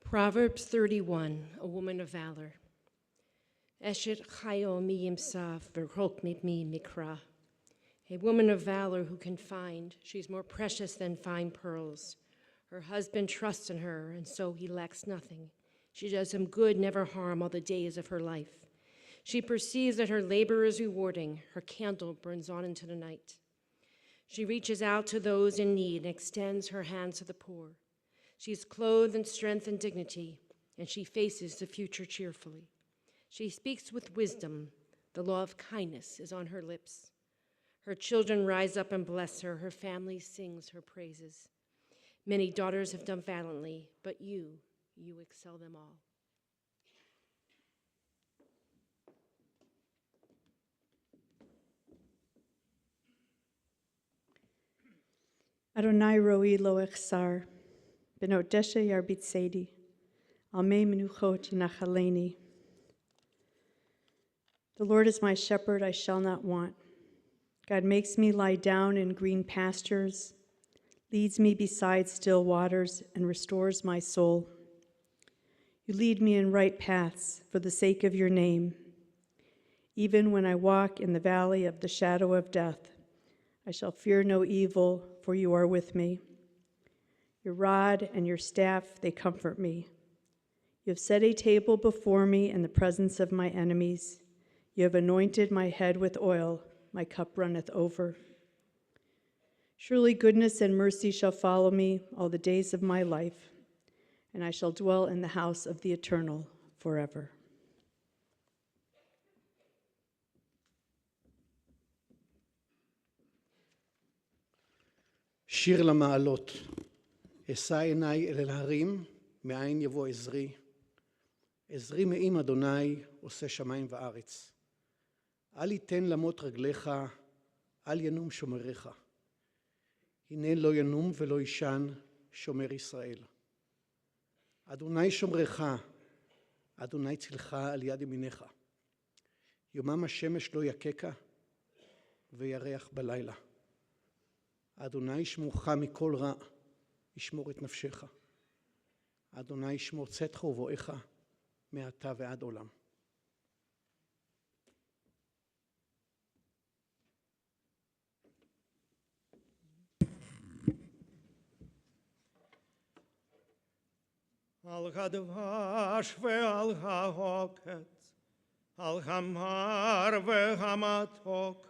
Proverbs 31, a woman of valor. Eshet chayo mi yimsav v'rok mi mikra. A woman of valor who can find, she's more precious than fine pearls. Her husband trusts in her, and so he lacks nothing. She does him good, never harm, all the days of her life. She perceives that her labor is rewarding. Her candle burns on into the night. She reaches out to those in need and extends her hands to the poor. She is clothed in strength and dignity, and she faces the future cheerfully. She speaks with wisdom. The law of kindness is on her lips. Her children rise up and bless her. Her family sings her praises. Many daughters have done valiantly, but you excel them all. Adonai roi lo echsar, benot deshe yarbit sedi, almei menuchot yinachaleni. The Lord is my shepherd, I shall not want. God makes me lie down in green pastures, leads me beside still waters, and restores my soul. You lead me in right paths for the sake of your name. Even when I walk in the valley of the shadow of death, I shall fear no evil, for you are with me. Your rod and your staff, they comfort me. You have set a table before me in the presence of my enemies. You have anointed my head with oil, my cup runneth over. Surely goodness and mercy shall follow me all the days of my life, and I shall dwell in the house of the Eternal forever. שיר למעלות, אשא עיניי אל ההרים, מאין יבוא עזרי. עזרי מעם אדוני, עושה שמיים וארץ. אל יתן למות רגליך, אל ינום שומריך. הנה לא ינום ולא ישן, שומר ישראל. אדוני שומרך, אדוני צלך על יד ימינך. יומם השמש לא יככה, וירח בלילה. אדוני ישמורך מכל רע, ישמור את נפשך. אדוני ישמור צאתך ובואך, מעתה ועד עולם. על הדבש ועל העוקץ, על המר והמתוק,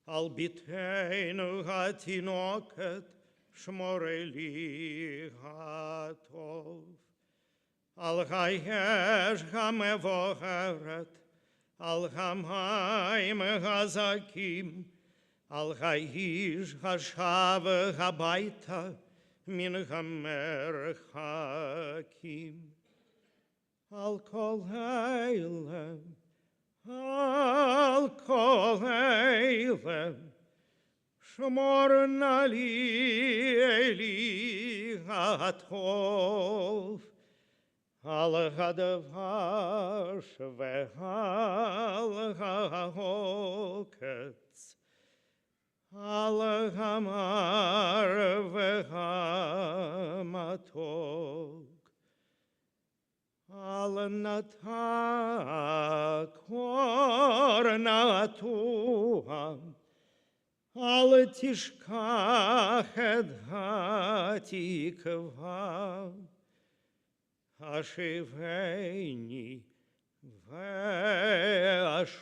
על ביתנו התינוקת, שמורי לי הטוב. על האש המבוערת, על המים הזכים, על האיש השב הביתה, מן המרחקים. על כל אלה, על כל אלה, שמור נא לי אלי הטוב, על הדבש ועל העוקץ, על המר והמתוק, על נתקור נטוע, אל תשכח את התקווה, השיבני ואשובה,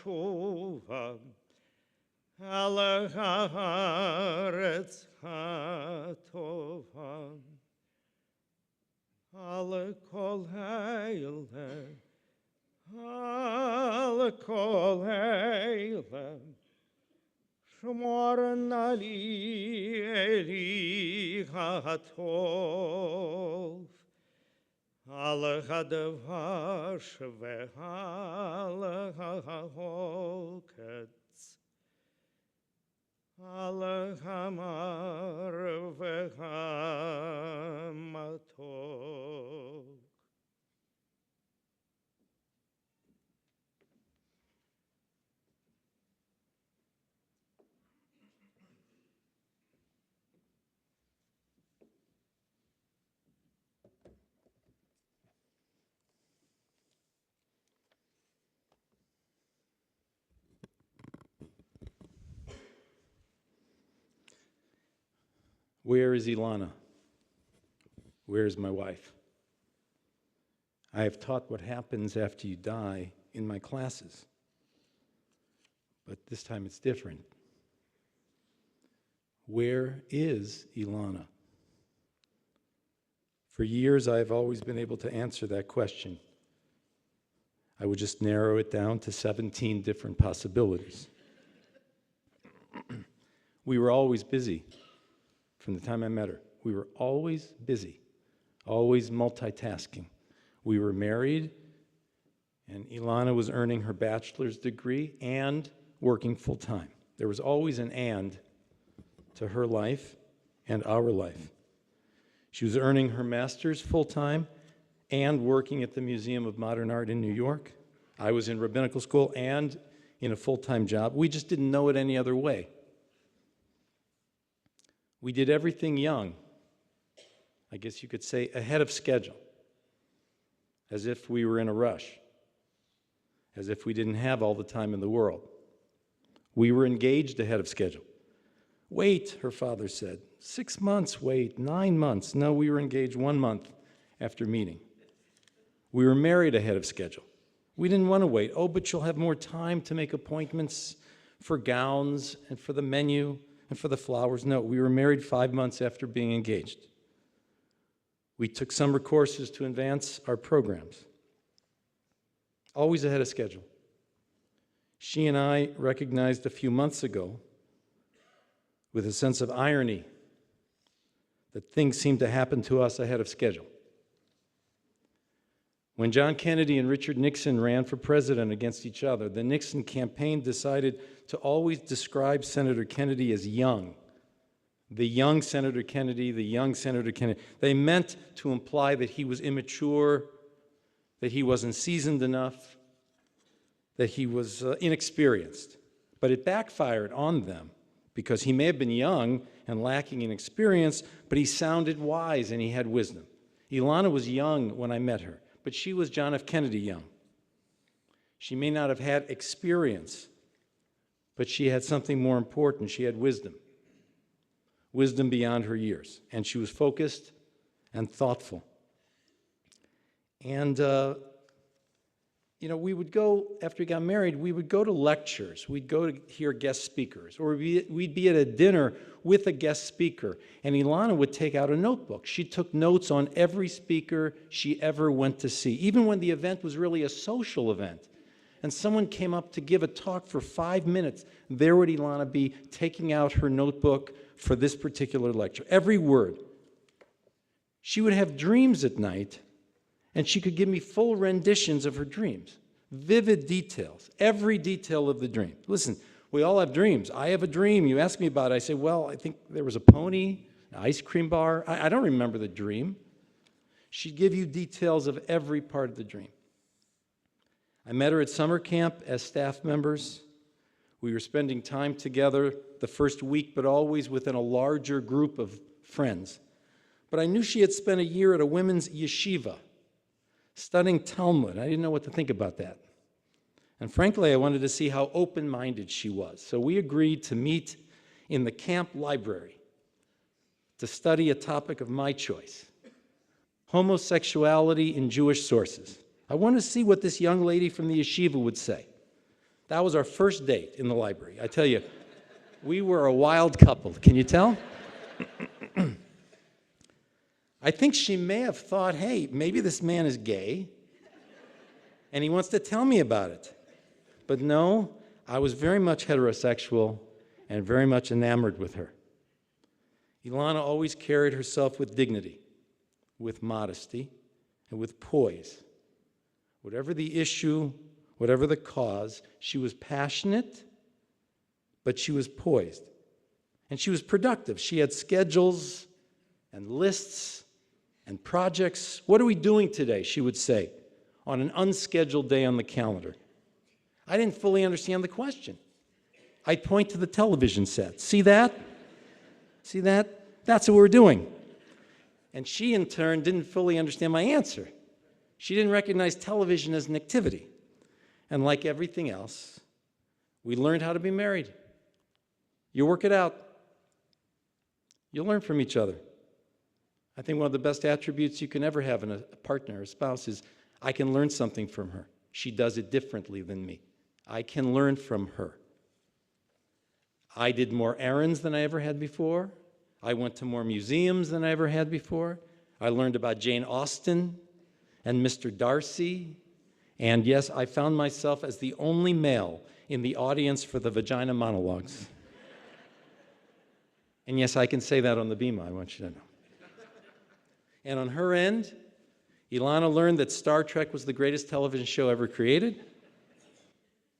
על הארץ הטובה. על כל אלה, על כל אלה, שמור נא לי אלי הטוב, על הדבש ועל העוקץ, על המר והמתוק. Where is Ilana? Where is my wife? I have taught what happens after you die in my classes, but this time it's different. Where is Ilana? For years, I've always been able to answer that question. I would just narrow it down to 17 different possibilities. We were always busy from the time I met her. We were always busy, always multitasking. We were married, and Ilana was earning her bachelor's degree and working full-time. There was always an and to her life and our life. She was earning her master's full-time and working at the Museum of Modern Art in New York. I was in rabbinical school and in a full-time job. We just didn't know it any other way. We did everything young, I guess you could say ahead of schedule, as if we were in a rush, as if we didn't have all the time in the world. We were engaged ahead of schedule. Wait, her father said. 6 months, wait, 9 months. No, we were engaged 1 month after meeting. We were married ahead of schedule. We didn't want to wait. Oh, but you'll have more time to make appointments for gowns and for the menu and for the flowers. No, we were married 5 months after being engaged. We took summer courses to advance our programs. Always ahead of schedule. She and I recognized a few months ago, with a sense of irony, that things seem to happen to us ahead of schedule. When John Kennedy and Richard Nixon ran for president against each other, the Nixon campaign decided to always describe Senator Kennedy as young. The young Senator Kennedy, the young Senator Kennedy. They meant to imply that he was immature, that he wasn't seasoned enough, that he was inexperienced. But it backfired on them, because he may have been young and lacking in experience, but he sounded wise and he had wisdom. Ilana was young when I met her, but she was John F. Kennedy young. She may not have had experience, but she had something more important. She had wisdom. Wisdom beyond her years. And she was focused and thoughtful. And we would go, after we got married, we would go to lectures. We'd go to hear guest speakers. Or we'd be at a dinner with a guest speaker. And Ilana would take out a notebook. She took notes on every speaker she ever went to see, even when the event was really a social event. And someone came up to give a talk for 5 minutes. There would Ilana be taking out her notebook for this particular lecture. Every word. She would have dreams at night, and she could give me full renditions of her dreams, vivid details, every detail of the dream. Listen, we all have dreams. I have a dream. You ask me about it. I say, well, I think there was a pony, an ice cream bar. I don't remember the dream. She'd give you details of every part of the dream. I met her at summer camp as staff members. We were spending time together the first week, but always within a larger group of friends. But I knew she had spent a year at a women's yeshiva, studying Talmud. I didn't know what to think about that. And frankly, I wanted to see how open-minded she was. So we agreed to meet in the camp library to study a topic of my choice, homosexuality in Jewish sources. I wanted to see what this young lady from the yeshiva would say. That was our first date in the library. I tell you, we were a wild couple. Can you tell? I think she may have thought, hey, maybe this man is gay, and he wants to tell me about it. But no, I was very much heterosexual and very much enamored with her. Ilana always carried herself with dignity, with modesty, and with poise. Whatever the issue, whatever the cause, she was passionate, but she was poised. And she was productive. She had schedules and lists and projects. What are we doing today, she would say, on an unscheduled day on the calendar. I didn't fully understand the question. I'd point to the television set. See that? See that? That's what we're doing. And she, in turn, didn't fully understand my answer. She didn't recognize television as an activity. And like everything else, we learned how to be married. You work it out. You learn from each other. I think one of the best attributes you can ever have in a partner, a spouse, is I can learn something from her. She does it differently than me. I can learn from her. I did more errands than I ever had before. I went to more museums than I ever had before. I learned about Jane Austen and Mr. Darcy. And yes, I found myself as the only male in the audience for the vagina monologues. And yes, I can say that on the bima, I want you to know. And on her end, Ilana learned that Star Trek was the greatest television show ever created,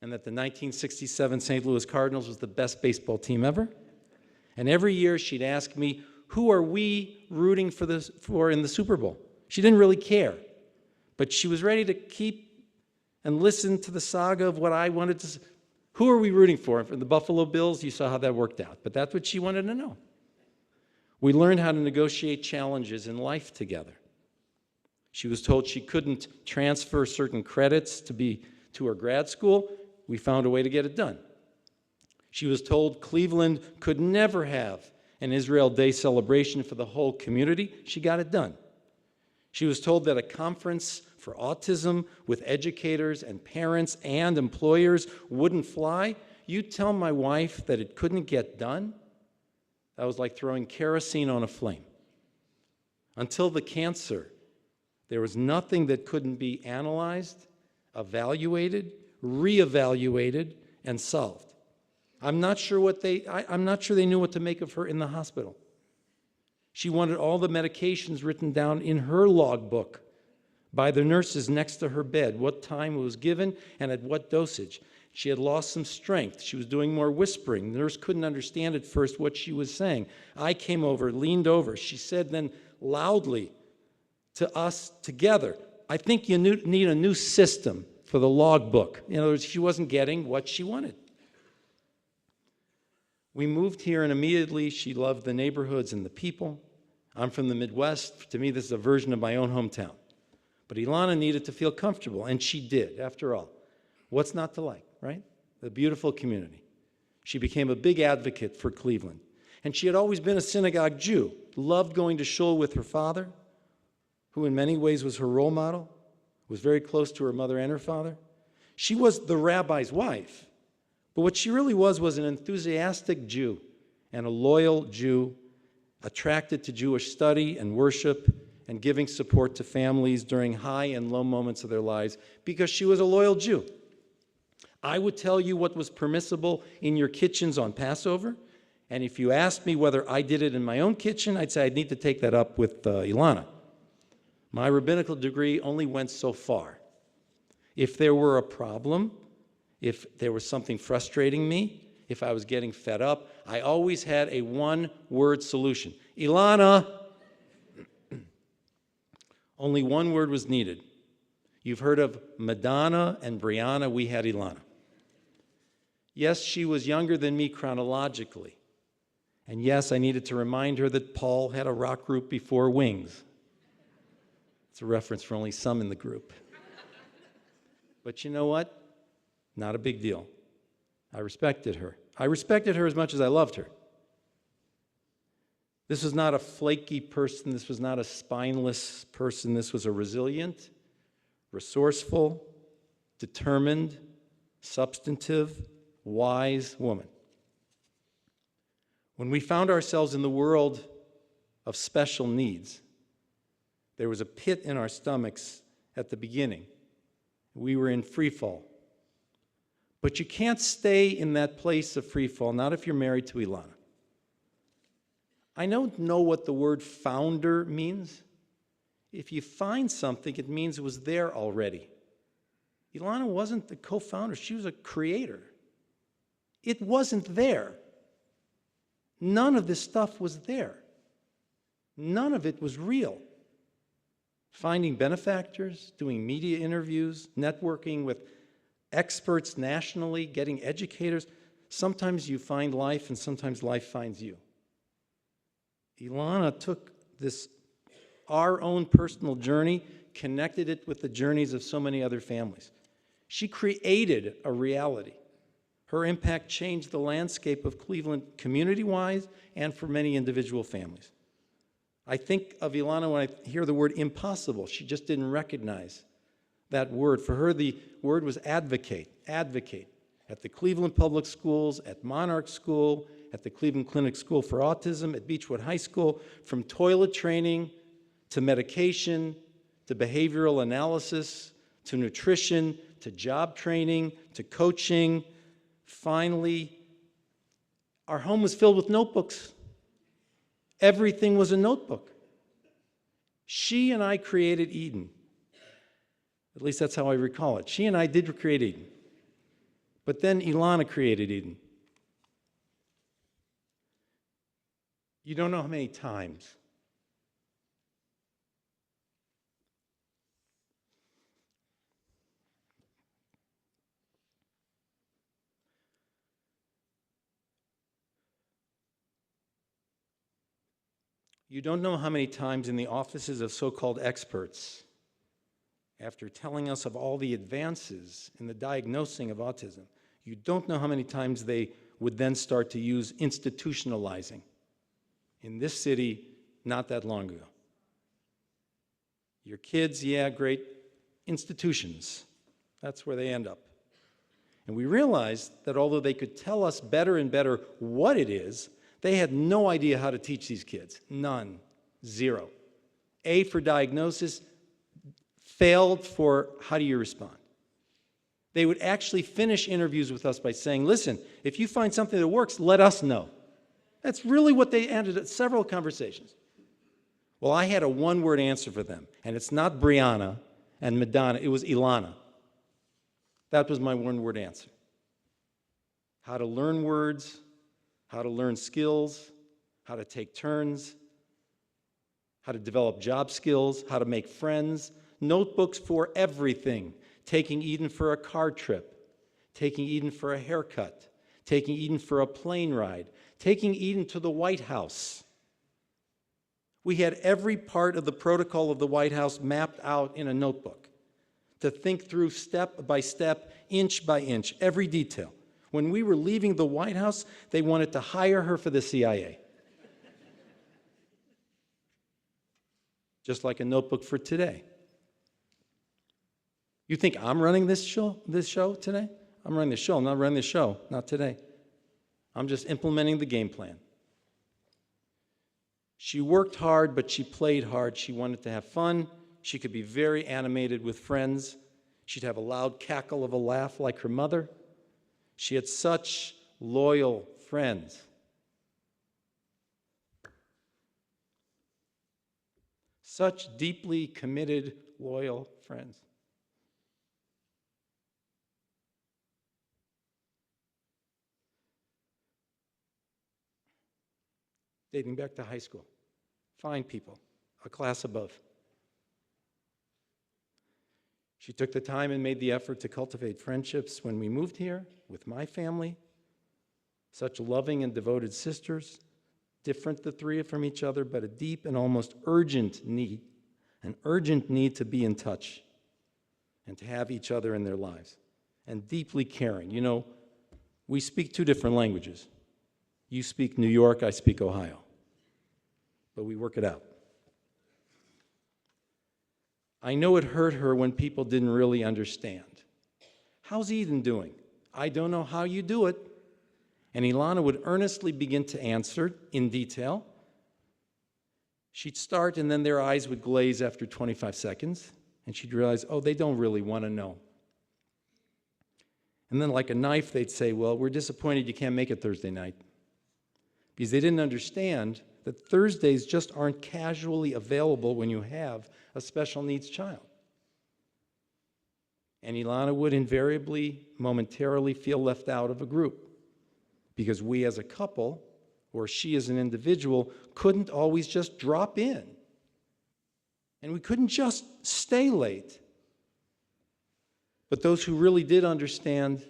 and that the 1967 St. Louis Cardinals was the best baseball team ever. And every year she'd ask me, who are we rooting for in the Super Bowl? She didn't really care, but she was ready to keep and listen to the saga of what I wanted to. Who are we rooting for? For the Buffalo Bills, you saw how that worked out, but that's what she wanted to know. We learned how to negotiate challenges in life together. She was told she couldn't transfer certain credits to her grad school. We found a way to get it done. She was told Cleveland could never have an Israel Day celebration for the whole community. She got it done. She was told that a conference for autism with educators and parents and employers wouldn't fly. You tell my wife that it couldn't get done? That was like throwing kerosene on a flame. Until the cancer, there was nothing that couldn't be analyzed, evaluated, reevaluated, and solved. I'm not sure they knew what to make of her in the hospital. She wanted all the medications written down in her logbook by the nurses next to her bed, what time it was given and at what dosage. She had lost some strength. She was doing more whispering. The nurse couldn't understand at first what she was saying. I came over, leaned over. She said then loudly to us together, I think you need a new system for the logbook. In other words, she wasn't getting what she wanted. We moved here, and immediately she loved the neighborhoods and the people. I'm from the Midwest. To me, this is a version of my own hometown. But Ilana needed to feel comfortable, and she did, after all. What's not to like, right? The beautiful community. She became a big advocate for Cleveland. And she had always been a synagogue Jew, loved going to shul with her father, who in many ways was her role model, was very close to her mother and her father. She was the rabbi's wife, but what she really was an enthusiastic Jew and a loyal Jew, attracted to Jewish study and worship and giving support to families during high and low moments of their lives because she was a loyal Jew. I would tell you what was permissible in your kitchens on Passover, and if you asked me whether I did it in my own kitchen, I'd say I'd need to take that up with Ilana. My rabbinical degree only went so far. If there were a problem, if there was something frustrating me, if I was getting fed up, I always had a one-word solution. Ilana! Only one word was needed. You've heard of Madonna and Brianna. We had Ilana. Yes, she was younger than me chronologically. And yes, I needed to remind her that Paul had a rock group before Wings. It's a reference for only some in the group. But you know what? Not a big deal. I respected her. I respected her as much as I loved her. This was not a flaky person. This was not a spineless person. This was a resilient, resourceful, determined, substantive, wise woman. When we found ourselves in the world of special needs, there was a pit in our stomachs at the beginning. We were in free fall. But you can't stay in that place of free fall, not if you're married to Ilana. I don't know what the word founder means. If you find something, it means it was there already. Ilana wasn't the co-founder. She was a creator. It wasn't there. None of this stuff was there. None of it was real. Finding benefactors, doing media interviews, networking with experts nationally, getting educators. Sometimes you find life and sometimes life finds you. Ilana took our own personal journey, connected it with the journeys of so many other families. She created a reality. Her impact changed the landscape of Cleveland community-wise and for many individual families. I think of Ilana when I hear the word impossible. She just didn't recognize that word. For her, the word was advocate, advocate. At the Cleveland Public Schools, at Monarch School, at the Cleveland Clinic School for Autism, at Beechwood High School, from toilet training to medication, to behavioral analysis, to nutrition, to job training, to coaching. Finally, our home was filled with notebooks. Everything was a notebook. She and I created Eden. At least that's how I recall it. She and I did create Eden. But then Ilana created Eden. You don't know how many times. You don't know how many times in the offices of so-called experts, after telling us of all the advances in the diagnosing of autism, you don't know how many times they would then start to use institutionalizing. In this city, not that long ago. Your kids, yeah, great. Institutions, that's where they end up. And we realized that although they could tell us better and better what it is, they had no idea how to teach these kids. None. Zero. A for diagnosis, failed for how do you respond. They would actually finish interviews with us by saying, listen, if you find something that works, let us know. That's really what they ended at several conversations. Well, I had a one-word answer for them, and it's not Brianna and Madonna, it was Ilana. That was my one-word answer. How to learn words, how to learn skills, how to take turns, how to develop job skills, how to make friends, notebooks for everything. Taking Eden for a car trip, taking Eden for a haircut, taking Eden for a plane ride, taking Eden to the White House. We had every part of the protocol of the White House mapped out in a notebook to think through step by step, inch by inch, every detail. When we were leaving the White House, they wanted to hire her for the CIA. Just like a notebook for today. You think I'm running this show today? I'm running the show. I'm not running the show, not today. I'm just implementing the game plan. She worked hard, but she played hard. She wanted to have fun. She could be very animated with friends. She'd have a loud cackle of a laugh like her mother. She had such loyal friends. Such deeply committed, loyal friends. Dating back to high school. Fine people, a class above. She took the time and made the effort to cultivate friendships when we moved here with my family. Such loving and devoted sisters, different the three from each other, but a deep and almost urgent need, an urgent need to be in touch and to have each other in their lives, and deeply caring. You know, we speak two different languages. You speak New York, I speak Ohio. But we work it out. I know it hurt her when people didn't really understand. How's Eden doing? I don't know how you do it. And Ilana would earnestly begin to answer in detail. She'd start, and then their eyes would glaze after 25 seconds, and she'd realize, oh, they don't really want to know. And then like a knife, they'd say, well, we're disappointed you can't make it Thursday night. Because they didn't understand that Thursdays just aren't casually available when you have a special needs child. And Ilana would invariably, momentarily feel left out of a group because we as a couple, or she as an individual, couldn't always just drop in. And we couldn't just stay late. But those who really did understand,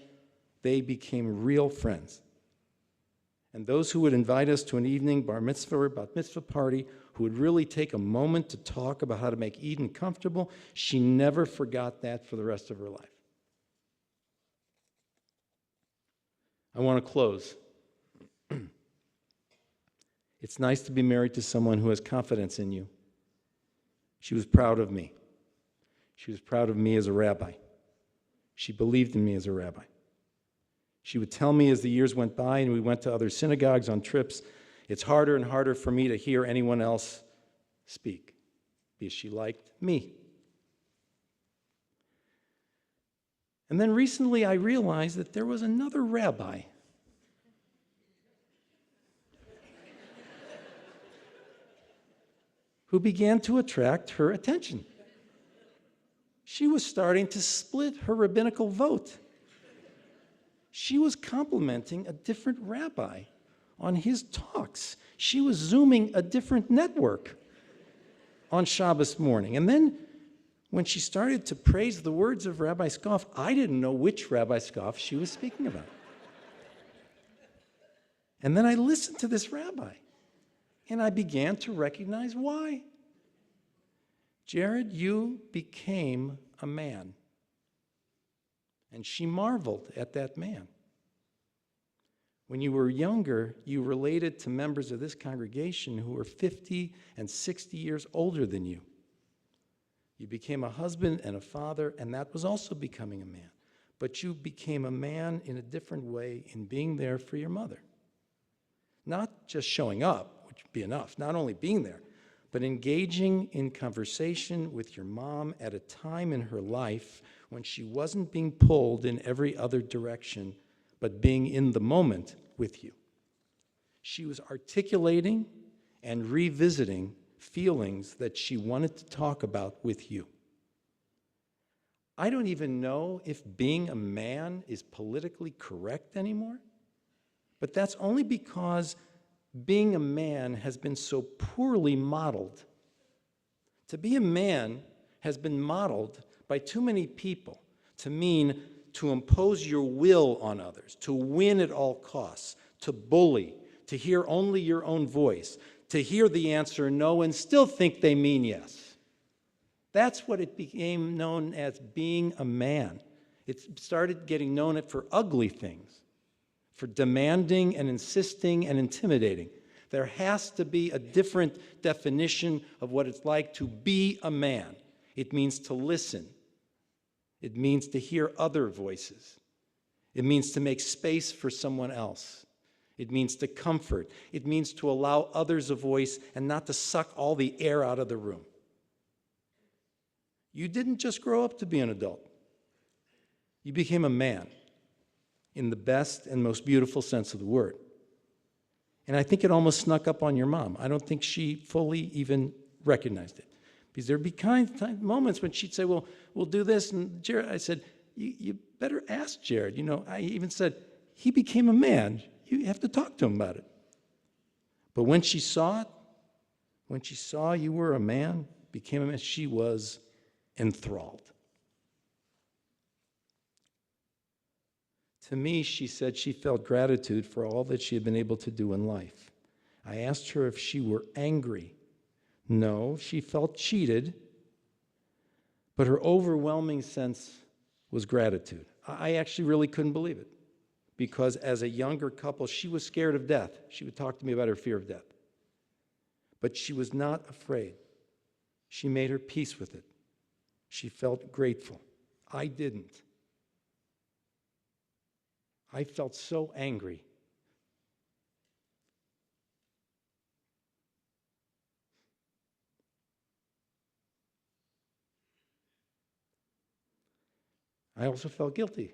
they became real friends. And those who would invite us to an evening bar mitzvah or bat mitzvah party, who would really take a moment to talk about how to make Eden comfortable, she never forgot that for the rest of her life. I want to close. It's nice to be married to someone who has confidence in you. She was proud of me. She was proud of me as a rabbi. She believed in me as a rabbi. She would tell me as the years went by and we went to other synagogues on trips, it's harder and harder for me to hear anyone else speak because she liked me. And then recently I realized that there was another rabbi who began to attract her attention. She was starting to split her rabbinical vote. She was complimenting a different rabbi on his talks. She was Zooming a different network on Shabbos morning. And then when she started to praise the words of Rabbi Skoff, I didn't know which Rabbi Skoff she was speaking about. And then I listened to this rabbi, and I began to recognize why. Jared, you became a man. And she marveled at that man. When you were younger, you related to members of this congregation who were 50 and 60 years older than you. You became a husband and a father, and that was also becoming a man. But you became a man in a different way in being there for your mother. Not just showing up, which would be enough, not only being there, but engaging in conversation with your mom at a time in her life when she wasn't being pulled in every other direction, but being in the moment with you. She was articulating and revisiting feelings that she wanted to talk about with you. I don't even know if being a man is politically correct anymore, but that's only because being a man has been so poorly modeled. To be a man has been modeled by too many people to mean to impose your will on others, to win at all costs, to bully, to hear only your own voice, to hear the answer no and still think they mean yes. That's what it became known as being a man. It started getting known for ugly things, for demanding and insisting and intimidating. There has to be a different definition of what it's like to be a man. It means to listen. It means to hear other voices. It means to make space for someone else. It means to comfort. It means to allow others a voice and not to suck all the air out of the room. You didn't just grow up to be an adult. You became a man in the best and most beautiful sense of the word. And I think it almost snuck up on your mom. I don't think she fully even recognized it. Because there'd be moments when she'd say, well, we'll do this. And Jared, I said, you better ask Jared. You know, I even said, he became a man. You have to talk to him about it. But when she saw it, when she saw you were a man, became a man, she was enthralled. To me, she said she felt gratitude for all that she had been able to do in life. I asked her if she were angry. No, she felt cheated, but her overwhelming sense was gratitude. I actually really couldn't believe it, because as a younger couple, she was scared of death. She would talk to me about her fear of death. But she was not afraid. She made her peace with it. She felt grateful. I didn't. I felt so angry. I also felt guilty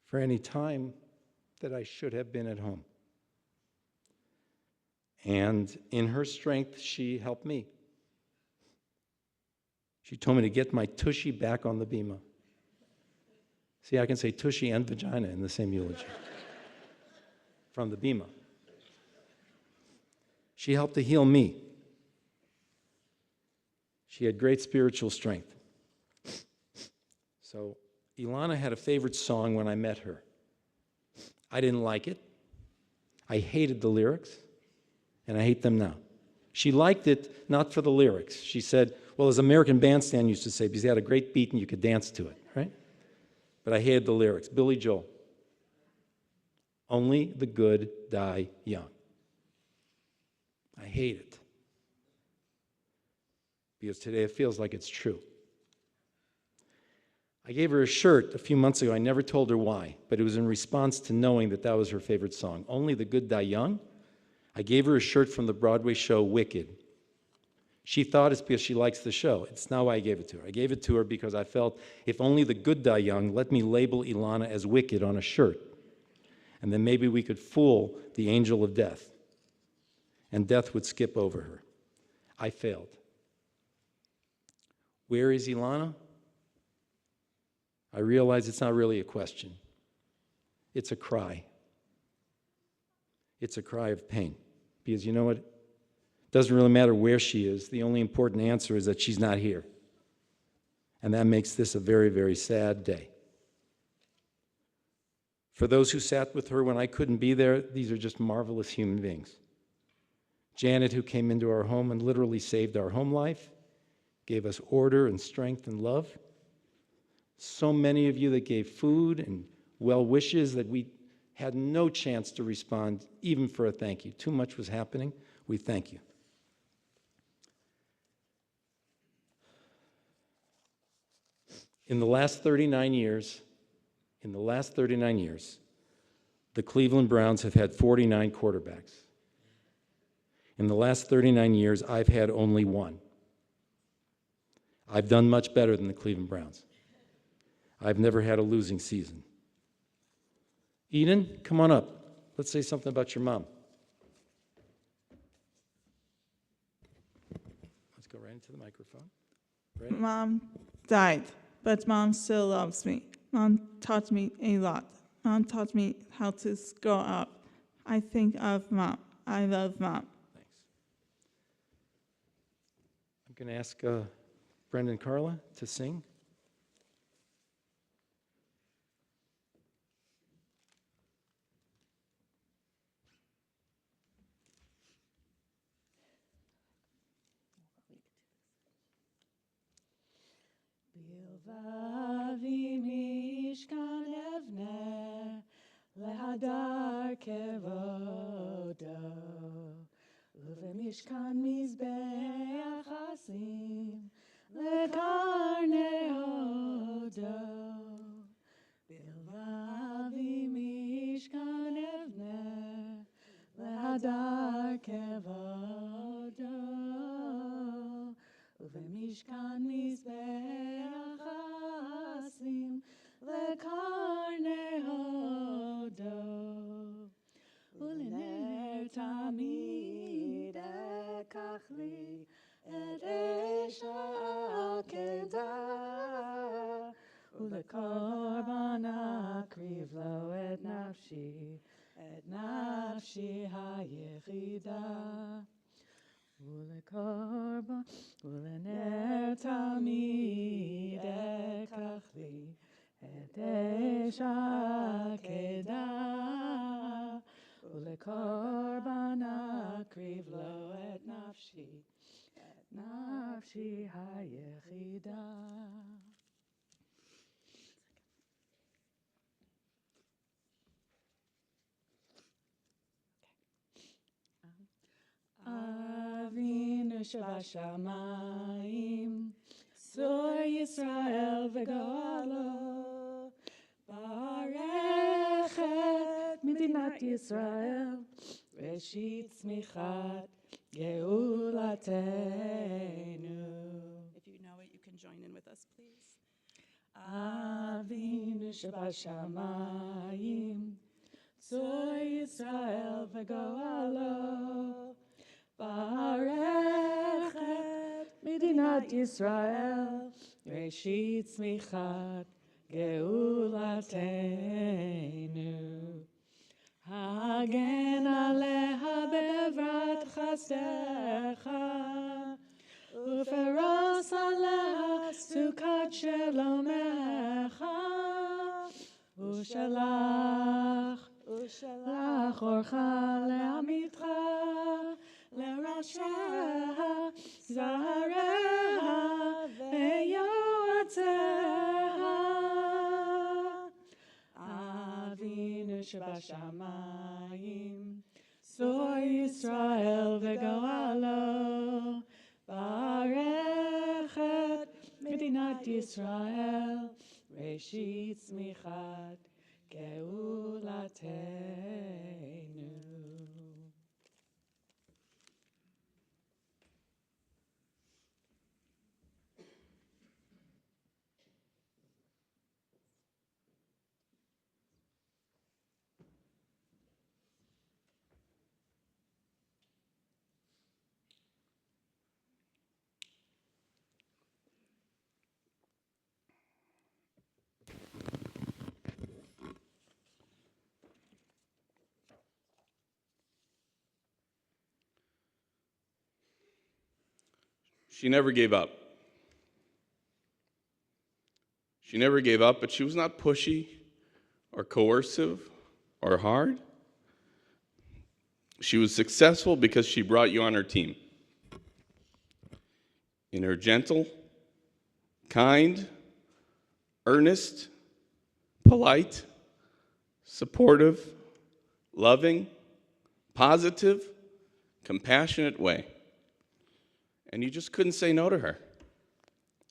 for any time that I should have been at home. And in her strength, she helped me. She told me to get my tushy back on the bima. See, I can say tushy and vagina in the same eulogy. From the bima. She helped to heal me. She had great spiritual strength. So Ilana had a favorite song when I met her. I didn't like it. I hated the lyrics, and I hate them now. She liked it not for the lyrics. She said, well, as American Bandstand used to say, because they had a great beat and you could dance to it, right? But I hated the lyrics. Billy Joel. Only the good die young. I hate it. Because today it feels like it's true. I gave her a shirt a few months ago. I never told her why, but it was in response to knowing that that was her favorite song. Only the good die young. I gave her a shirt from the Broadway show Wicked. She thought it's because she likes the show. It's not why I gave it to her. I gave it to her because I felt if only the good die young, let me label Ilana as wicked on a shirt. And then maybe we could fool the angel of death. And death would skip over her. I failed. Where is Ilana? I realize it's not really a question. It's a cry. It's a cry of pain. Because you know what? It doesn't really matter where she is. The only important answer is that she's not here. And that makes this a very, very sad day. For those who sat with her when I couldn't be there, these are just marvelous human beings. Janet, who came into our home and literally saved our home life, gave us order and strength and love. So many of you that gave food and well wishes that we had no chance to respond, even for a thank you. Too much was happening. We thank you. In the last 39 years, the Cleveland Browns have had 49 quarterbacks. In the last 39 years, I've had only one. I've done much better than the Cleveland Browns. I've never had a losing season. Eden, come on up. Let's say something about your mom. Let's go right into the microphone. Ready? Mom died, but Mom still loves me. Mom taught me a lot. Mom taught me how to grow up. I think of Mom. I love Mom. Thanks. I'm going to ask Brendan Carla to sing. Bilvavi mishkan evne lehadar kevodo uvemishkan mizbeach hasim lekarne hodo Bilvavi mishkan evne lehadar kevodo ובמשכן מזבח חסים לקרני הודו ולנר תמיד אקח לי את אש העקדה ולקורבן אקריב לו את נפשי היחידה ולקורבן ולנר תמיד אקח לי את אש העקדה ולקורבן אקריב לו את נפשי היחידה אבינו שבשמיים, צור ישראל וגואלו, ברך את מדינת ישראל, ראשית צמיחת גאולתנו. If you know it, you can join in with us, please. אבינו שבשמיים, צור ישראל וגואלו, ברך את מדינת ישראל, ראשית צמיחת גאולתנו. הגן עליה בעברת חסדך, ופרוס עליה סוכת שלומך, ושלח אורך לעמיתך, לראשיה, זרעיה ויועציה. אבינו שבשמיים, צור ישראל וגואלו, ברך את מדינת ישראל, ראשית צמיחת גאולתנו. She never gave up. She never gave up, but she was not pushy or coercive or hard. She was successful because she brought you on her team. In her gentle, kind, earnest, polite, supportive, loving, positive, compassionate way. And you just couldn't say no to her.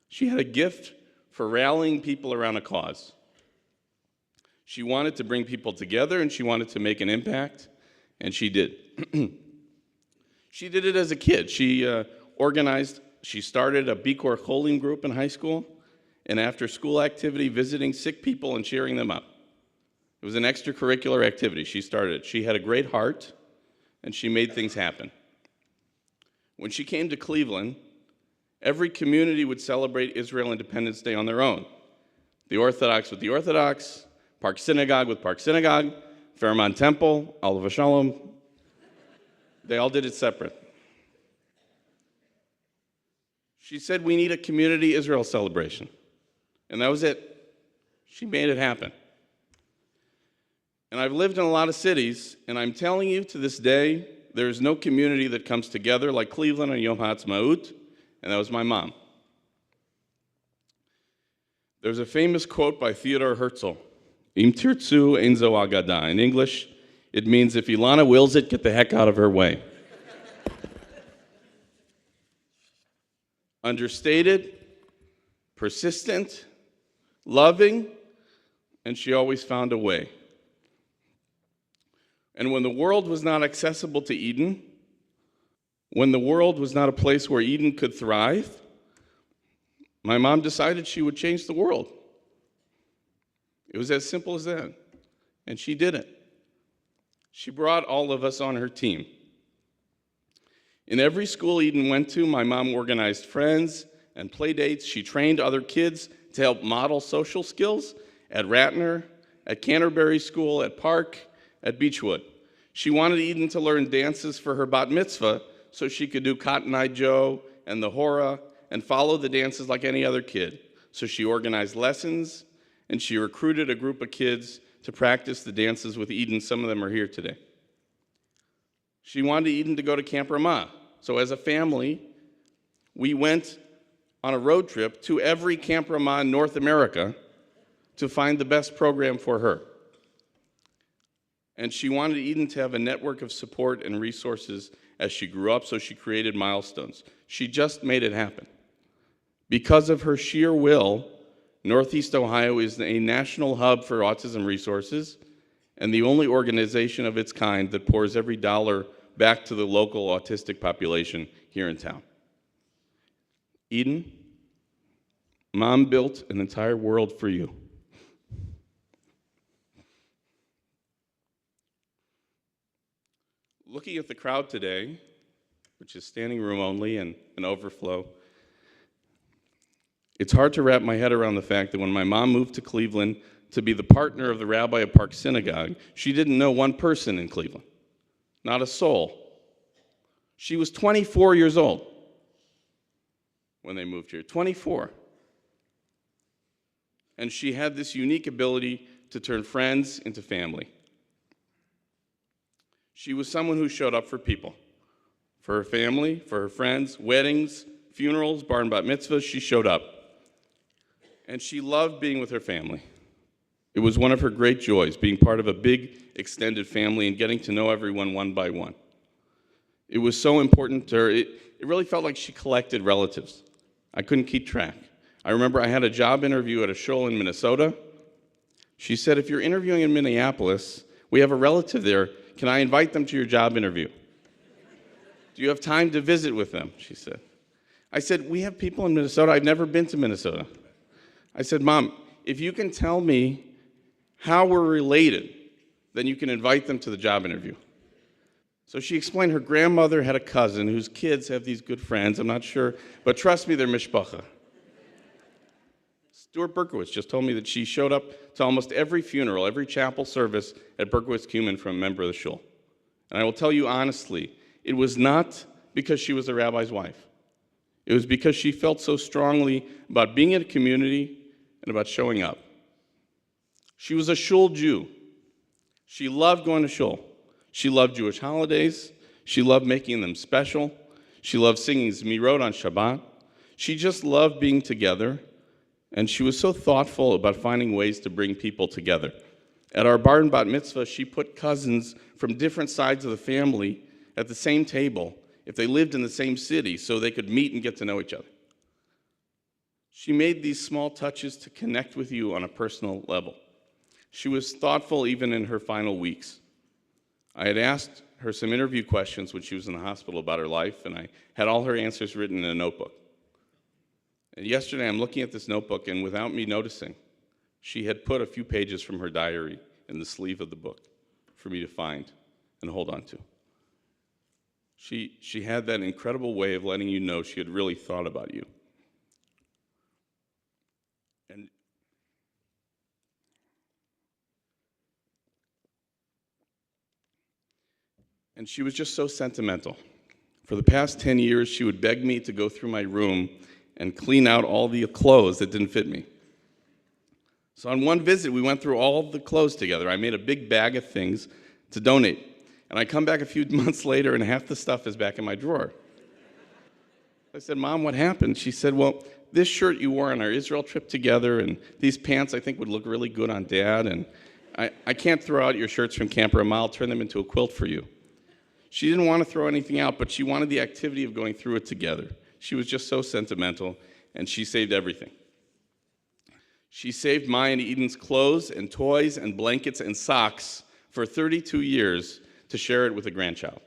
She had a gift for rallying people around a cause. She wanted to bring people together, and she wanted to make an impact, and she did. She did it as a kid. She started a Bikor Cholim group in high school, and after school activity, visiting sick people and cheering them up. It was an extracurricular activity. She started it. She had a great heart, and she made things happen. When she came to Cleveland, every community would celebrate Israel Independence Day on their own. The Orthodox with the Orthodox, Park Synagogue with Park Synagogue, Fairmont Temple, Oliver Shalom. They all did it separate. She said, we need a community Israel celebration. And that was it. She made it happen. And I've lived in a lot of cities, and I'm telling you to this day, there is no community that comes together like Cleveland on Yom HaAtzmaut, and that was my mom. There's a famous quote by Theodore Herzl, Im tirtzu ein zo agada. In English, it means if Ilana wills it, get the heck out of her way. Understated, persistent, loving, and she always found a way. And when the world was not accessible to Eden, when the world was not a place where Eden could thrive, my mom decided she would change the world. It was as simple as that. And she did it. She brought all of us on her team. In every school Eden went to, my mom organized friends and play dates. She trained other kids to help model social skills at Ratner, at Canterbury School, at Park, at Beechwood. She wanted Eden to learn dances for her bat mitzvah so she could do Cotton Eye Joe and the Hora and follow the dances like any other kid. So she organized lessons, and she recruited a group of kids to practice the dances with Eden. Some of them are here today. She wanted Eden to go to Camp Ramah. So as a family, we went on a road trip to every Camp Ramah in North America to find the best program for her. And she wanted Eden to have a network of support and resources as she grew up, so she created milestones. She just made it happen. Because of her sheer will, Northeast Ohio is a national hub for autism resources and the only organization of its kind that pours every dollar back to the local autistic population here in town. Eden, Mom built an entire world for you. Looking at the crowd today, which is standing room only and an overflow, it's hard to wrap my head around the fact that when my mom moved to Cleveland to be the partner of the rabbi of Park Synagogue, she didn't know one person in Cleveland, not a soul. She was 24 years old when they moved here, 24. And she had this unique ability to turn friends into family. She was someone who showed up for people, for her family, for her friends, weddings, funerals, bar and bat mitzvahs. She showed up. And she loved being with her family. It was one of her great joys, being part of a big, extended family and getting to know everyone one by one. It was so important to her. It really felt like she collected relatives. I couldn't keep track. I remember I had a job interview at a shul in Minnesota. She said, if you're interviewing in Minneapolis, we have a relative there. Can I invite them to your job interview? Do you have time to visit with them? She said. I said, we have people in Minnesota. I've never been to Minnesota. I said, Mom, if you can tell me how we're related, then you can invite them to the job interview. So she explained her grandmother had a cousin whose kids have these good friends. I'm not sure, but trust me, they're mishpacha. Stuart Berkowitz just told me that she showed up to almost every funeral, every chapel service at Berkowitz-Kuhman from a member of the shul. And I will tell you honestly, it was not because she was a rabbi's wife. It was because she felt so strongly about being in a community and about showing up. She was a shul Jew. She loved going to shul. She loved Jewish holidays. She loved making them special. She loved singing Zmirot on Shabbat. She just loved being together. And she was so thoughtful about finding ways to bring people together. At our bar and bat mitzvah, she put cousins from different sides of the family at the same table if they lived in the same city so they could meet and get to know each other. She made these small touches to connect with you on a personal level. She was thoughtful even in her final weeks. I had asked her some interview questions when she was in the hospital about her life, and I had all her answers written in a notebook. And yesterday, I'm looking at this notebook, and without me noticing, she had put a few pages from her diary in the sleeve of the book for me to find and hold on to. She had that incredible way of letting you know she had really thought about you. And she was just so sentimental. For the past 10 years, she would beg me to go through my room and clean out all the clothes that didn't fit me. So on one visit, we went through all the clothes together. I made a big bag of things to donate. And I come back a few months later, and half the stuff is back in my drawer. I said, Mom, what happened? She said, well, this shirt you wore on our Israel trip together, and these pants I think would look really good on Dad, and I can't throw out your shirts from Camper Amma. I'll turn them into a quilt for you. She didn't want to throw anything out, but she wanted the activity of going through it together. She was just so sentimental, and she saved everything. She saved my and Eden's clothes and toys and blankets and socks for 32 years to share it with a grandchild.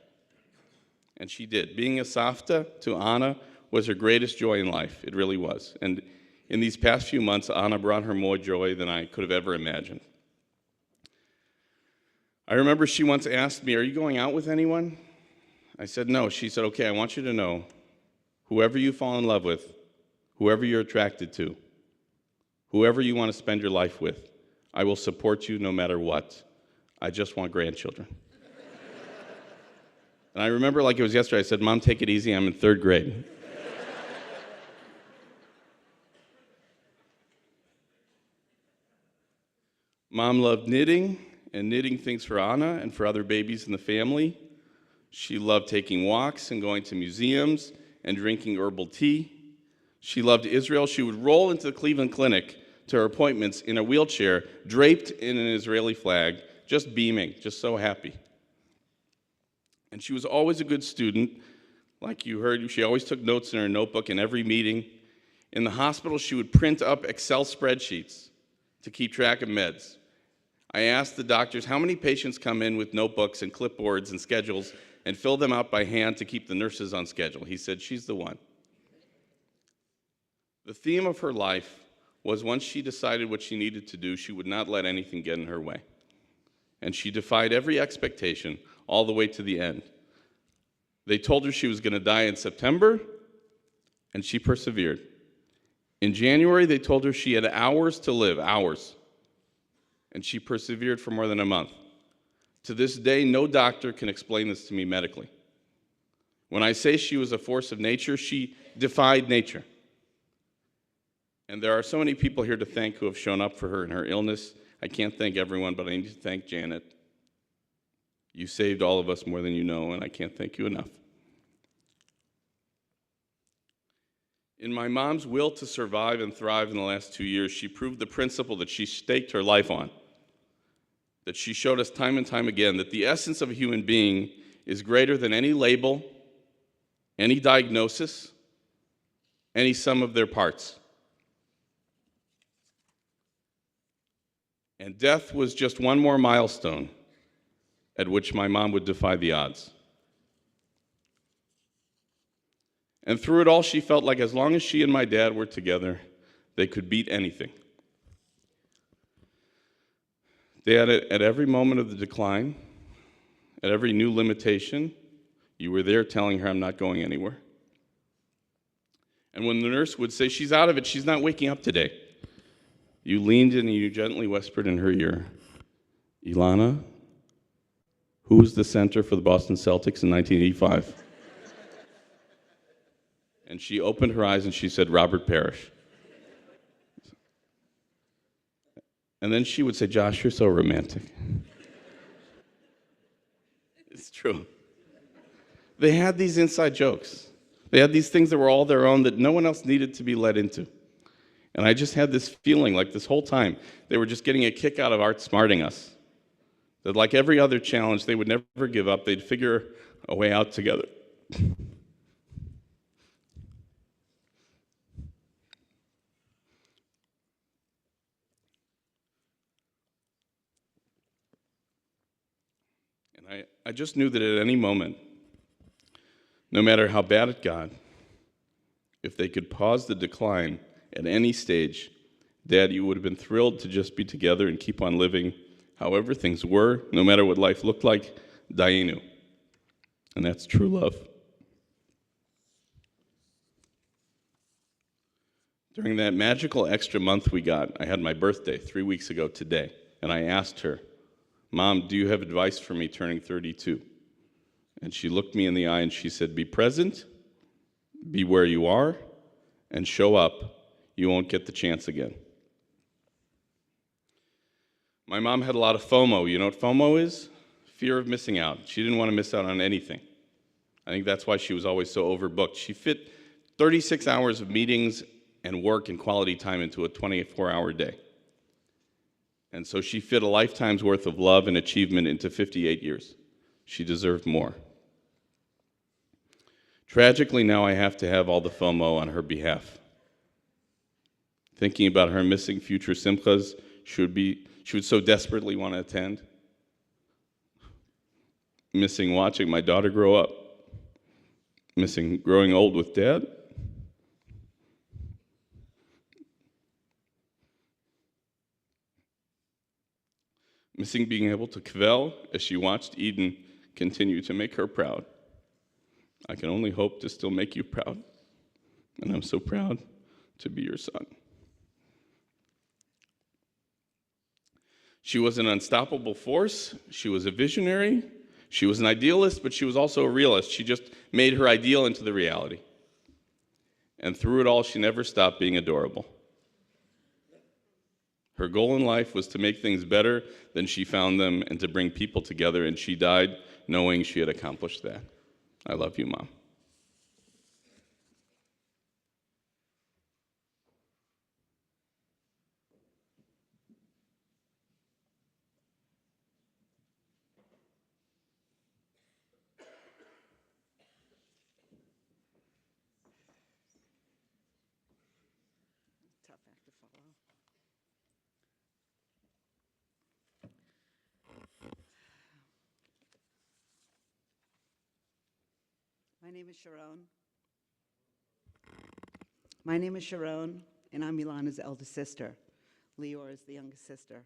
And she did. Being a Safta to Ana was her greatest joy in life. It really was. And in these past few months, Ana brought her more joy than I could have ever imagined. I remember she once asked me, are you going out with anyone? I said, no. She said, okay, I want you to know, whoever you fall in love with, whoever you're attracted to, whoever you want to spend your life with, I will support you no matter what. I just want grandchildren. And I remember like it was yesterday, I said, Mom, take it easy, I'm in 3rd grade. Mom loved knitting and knitting things for Ana and for other babies in the family. She loved taking walks and going to museums and drinking herbal tea. She loved Israel. She would roll into the Cleveland Clinic to her appointments in a wheelchair, draped in an Israeli flag, just beaming, just so happy. And she was always a good student. Like you heard, she always took notes in her notebook in every meeting. In the hospital, she would print up Excel spreadsheets to keep track of meds. I asked the doctors, how many patients come in with notebooks and clipboards and schedules and fill them out by hand to keep the nurses on schedule? He said, she's the one. The theme of her life was once she decided what she needed to do, she would not let anything get in her way. And she defied every expectation all the way to the end. They told her she was going to die in September, and she persevered. In January, they told her she had hours to live, hours. And she persevered for more than a month. To this day, no doctor can explain this to me medically. When I say she was a force of nature, she defied nature. And there are so many people here to thank who have shown up for her in her illness. I can't thank everyone, but I need to thank Janet. You saved all of us more than you know, and I can't thank you enough. In my mom's will to survive and thrive in the last 2 years, she proved the principle that she staked her life on, that she showed us time and time again that the essence of a human being is greater than any label, any diagnosis, any sum of their parts. And death was just one more milestone at which my mom would defy the odds. And through it all, she felt like as long as she and my dad were together, they could beat anything. Dad, at every moment of the decline, at every new limitation, you were there telling her, I'm not going anywhere. And when the nurse would say, she's out of it, she's not waking up today, you leaned in and you gently whispered in her ear, Ilana, who was the center for the Boston Celtics in 1985? And she opened her eyes and she said, Robert Parrish. And then she would say, Josh, you're so romantic. It's true. They had these inside jokes. They had these things that were all their own that no one else needed to be let into. And I just had this feeling like this whole time they were just getting a kick out of outsmarting us. That like every other challenge, they would never give up. They'd figure a way out together. I just knew that at any moment, no matter how bad it got, if they could pause the decline at any stage, Dad, you would have been thrilled to just be together and keep on living however things were, no matter what life looked like, Dayenu. And that's true love. During that magical extra month we got, I had my birthday 3 weeks ago today, and I asked her, Mom, do you have advice for me turning 32? And she looked me in the eye and she said, be present, be where you are, and show up. You won't get the chance again. My mom had a lot of FOMO. You know what FOMO is? Fear of missing out. She didn't want to miss out on anything. I think that's why she was always so overbooked. She fit 36 hours of meetings and work and quality time into a 24-hour day. And so she fit a lifetime's worth of love and achievement into 58 years. She deserved more. Tragically, now I have to have all the FOMO on her behalf. Thinking about her missing future simchas she would so desperately want to attend. Missing watching my daughter grow up. Missing growing old with Dad. Missing being able to kvel as she watched Eden continue to make her proud. I can only hope to still make you proud, and I'm so proud to be your son. She was an unstoppable force. She was a visionary. She was an idealist, but she was also a realist. She just made her ideal into the reality. And through it all, she never stopped being adorable. Her goal in life was to make things better than she found them and to bring people together, and she died knowing she had accomplished that. I love you, Mom. Tough act to follow. My name is Sharone. My name is Sharone, and I'm Ilana's eldest sister. Liora is the youngest sister.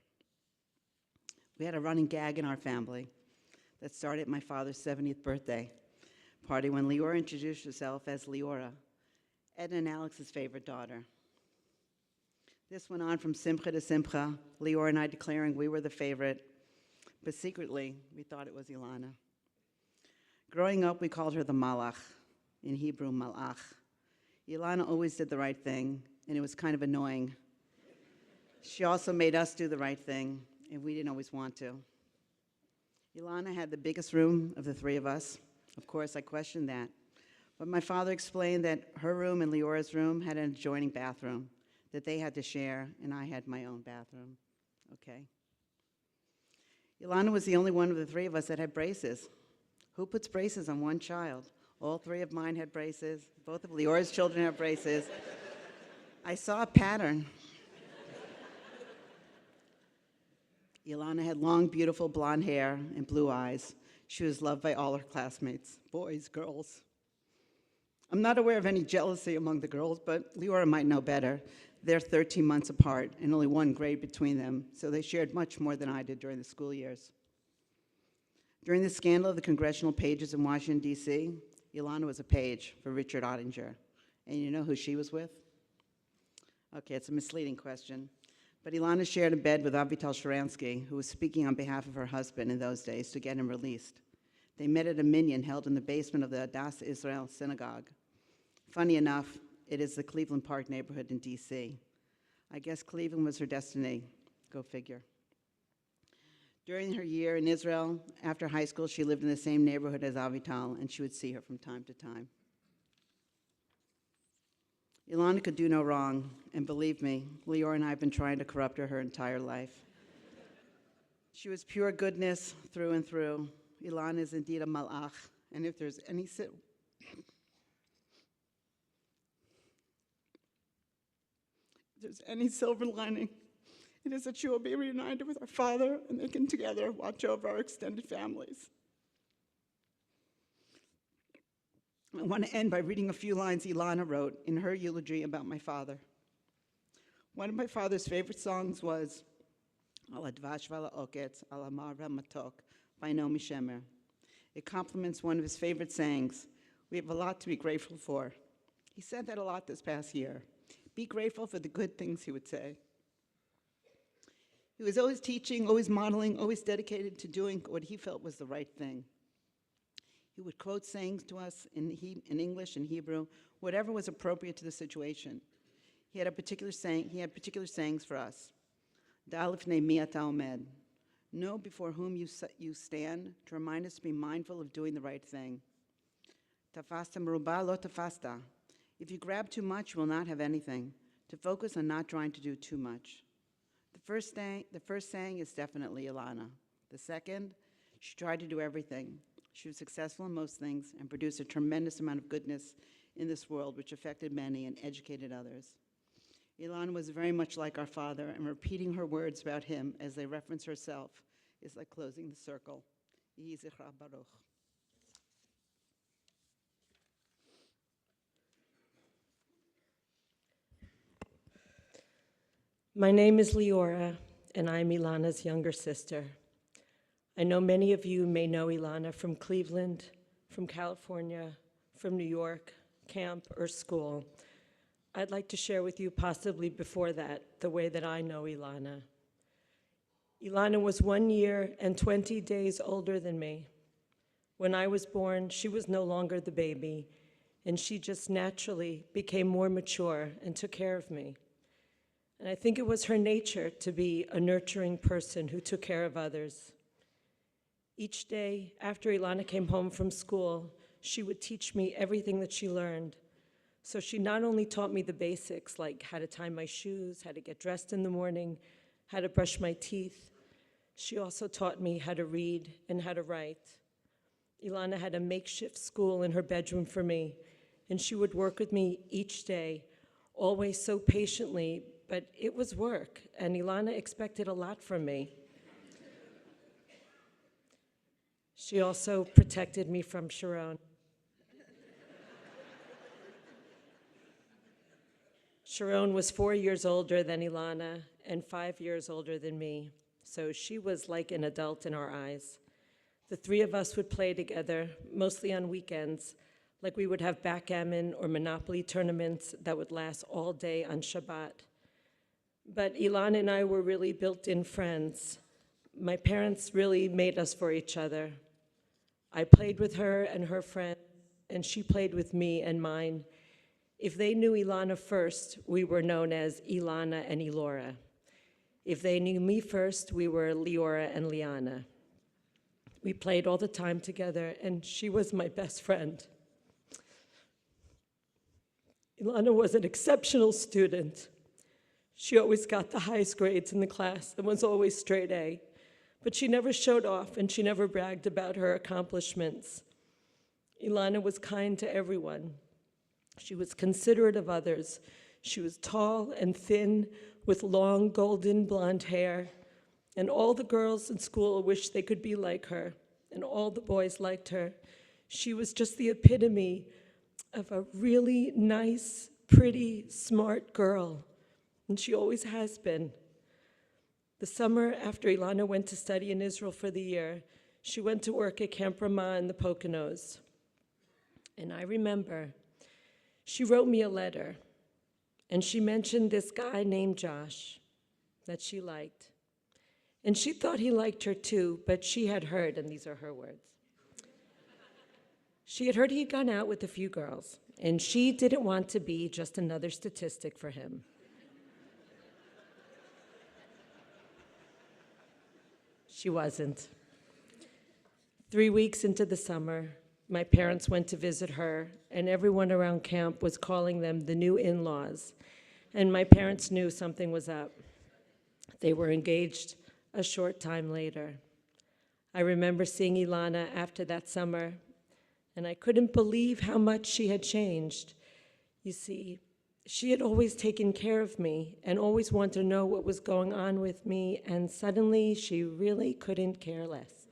We had a running gag in our family that started at my father's 70th birthday party when Liora introduced herself as Liora, Edna and Alex's favorite daughter. This went on from simcha to simcha, Liora and I declaring we were the favorite, but secretly, we thought it was Ilana. Growing up, we called her the Malach, in Hebrew, Malach. Ilana always did the right thing, and it was kind of annoying. She also made us do the right thing, and we didn't always want to. Ilana had the biggest room of the three of us. Of course, I questioned that. But my father explained that her room and Leora's room had an adjoining bathroom that they had to share, and I had my own bathroom. Okay. Ilana was the only one of the three of us that had braces. Who puts braces on one child? All three of mine had braces. Both of Leora's children had braces. I saw a pattern. Ilana had long, beautiful blonde hair and blue eyes. She was loved by all her classmates, boys, girls. I'm not aware of any jealousy among the girls, but Liora might know better. They're 13 months apart and only one grade between them, so they shared much more than I did during the school years. During the scandal of the congressional pages in Washington, D.C., Ilana was a page for Richard Ottinger. And you know who she was with? Okay, it's a misleading question. But Ilana shared a bed with Avital Sharansky, who was speaking on behalf of her husband in those days to get him released. They met at a minyan held in the basement of the Hadassah Israel synagogue. Funny enough, it is the Cleveland Park neighborhood in D.C. I guess Cleveland was her destiny. Go figure. During her year in Israel, after high school, she lived in the same neighborhood as Avital, and she would see her from time to time. Ilana could do no wrong, and believe me, Lior and I have been trying to corrupt her entire life. She was pure goodness through and through. Ilana is indeed a malach, and if there's any silver lining, it is that she will be reunited with our father, and they can together watch over our extended families. I want to end by reading a few lines Ilana wrote in her eulogy about my father. One of my father's favorite songs was Ala Dvash Vala Oketz, Ala Marva Matok by Naomi Shemer. It complements one of his favorite sayings, "We have a lot to be grateful for." He said that a lot this past year. Be grateful for the good things, he would say. He was always teaching, always modeling, always dedicated to doing what he felt was the right thing. He would quote sayings to us in English and Hebrew, whatever was appropriate to the situation. He had particular sayings for us. Da lifnei mi ata omed. Know before whom you stand, to remind us to be mindful of doing the right thing. Tafasta meruba lo tafasta. If you grab too much, you will not have anything. To focus on not trying to do too much. The first saying is definitely Ilana. The second, she tried to do everything. She was successful in most things and produced a tremendous amount of goodness in this world, which affected many and educated others. Ilana was very much like our father, and repeating her words about him as they reference herself is like closing the circle. Yehi zichra baruch. My name is Liora, and I'm Ilana's younger sister. I know many of you may know Ilana from Cleveland, from California, from New York, camp, or school. I'd like to share with you, possibly before that, the way that I know Ilana. Ilana was 1 year and 20 days older than me. When I was born, she was no longer the baby, and she just naturally became more mature and took care of me. And I think it was her nature to be a nurturing person who took care of others. Each day after Ilana came home from school, she would teach me everything that she learned. So she not only taught me the basics, like how to tie my shoes, how to get dressed in the morning, how to brush my teeth, she also taught me how to read and how to write. Ilana had a makeshift school in her bedroom for me, and she would work with me each day, always so patiently, but it was work, and Ilana expected a lot from me. She also protected me from Sharone. Sharone was 4 years older than Ilana and 5 years older than me, so she was like an adult in our eyes. The three of us would play together, mostly on weekends, like we would have backgammon or Monopoly tournaments that would last all day on Shabbat. But Ilana and I were really built-in friends. My parents really made us for each other. I played with her and her friends, and she played with me and mine. If they knew Ilana first, we were known as Ilana and Liora. If they knew me first, we were Liora and Liana. We played all the time together, and she was my best friend. Ilana was an exceptional student. She always got the highest grades in the class and was always straight A. But she never showed off and she never bragged about her accomplishments. Ilana was kind to everyone. She was considerate of others. She was tall and thin with long golden blonde hair. And all the girls in school wished they could be like her. And all the boys liked her. She was just the epitome of a really nice, pretty, smart girl. And she always has been. The summer after Ilana went to study in Israel for the year, she went to work at Camp Ramah in the Poconos. And I remember she wrote me a letter, and she mentioned this guy named Josh that she liked. And she thought he liked her too, but she had heard, and these are her words, she had heard he'd gone out with a few girls, and she didn't want to be just another statistic for him. She wasn't. 3 weeks into the summer, my parents went to visit her, and everyone around camp was calling them the new in-laws. And my parents knew something was up. They were engaged a short time later. I remember seeing Ilana after that summer, and I couldn't believe how much she had changed. You see, she had always taken care of me and always wanted to know what was going on with me, and suddenly she really couldn't care less.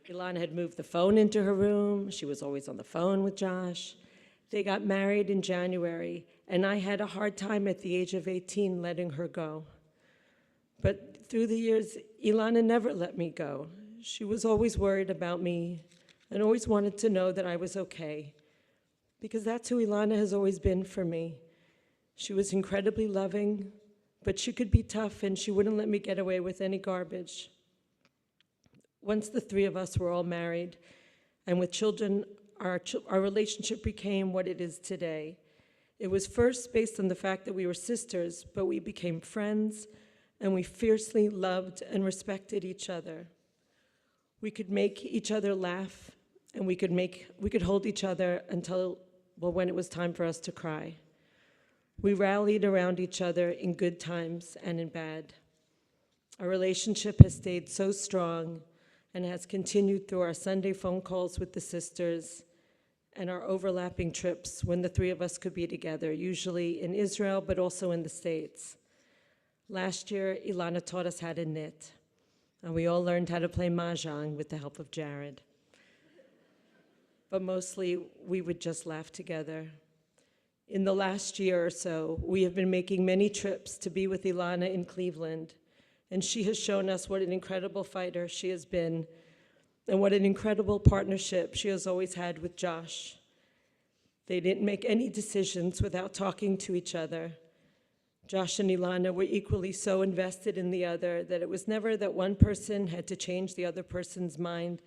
Ilana had moved the phone into her room. She was always on the phone with Josh. They got married in January, and I had a hard time at the age of 18 letting her go. But through the years, Ilana never let me go. She was always worried about me and always wanted to know that I was okay, because that's who Ilana has always been for me. She was incredibly loving, but she could be tough, and she wouldn't let me get away with any garbage. Once the three of us were all married, and with children, our relationship became what it is today. It was first based on the fact that we were sisters, but we became friends, and we fiercely loved and respected each other. We could make each other laugh, and we could hold each other until, well, when it was time for us to cry. We rallied around each other in good times and in bad. Our relationship has stayed so strong and has continued through our Sunday phone calls with the sisters and our overlapping trips when the three of us could be together, usually in Israel, but also in the States. Last year, Ilana taught us how to knit, and we all learned how to play mahjong with the help of Jared. But mostly, we would just laugh together. In the last year or so, we have been making many trips to be with Ilana in Cleveland, and she has shown us what an incredible fighter she has been and what an incredible partnership she has always had with Josh. They didn't make any decisions without talking to each other. Josh and Ilana were equally so invested in the other that it was never that one person had to change the other person's mind.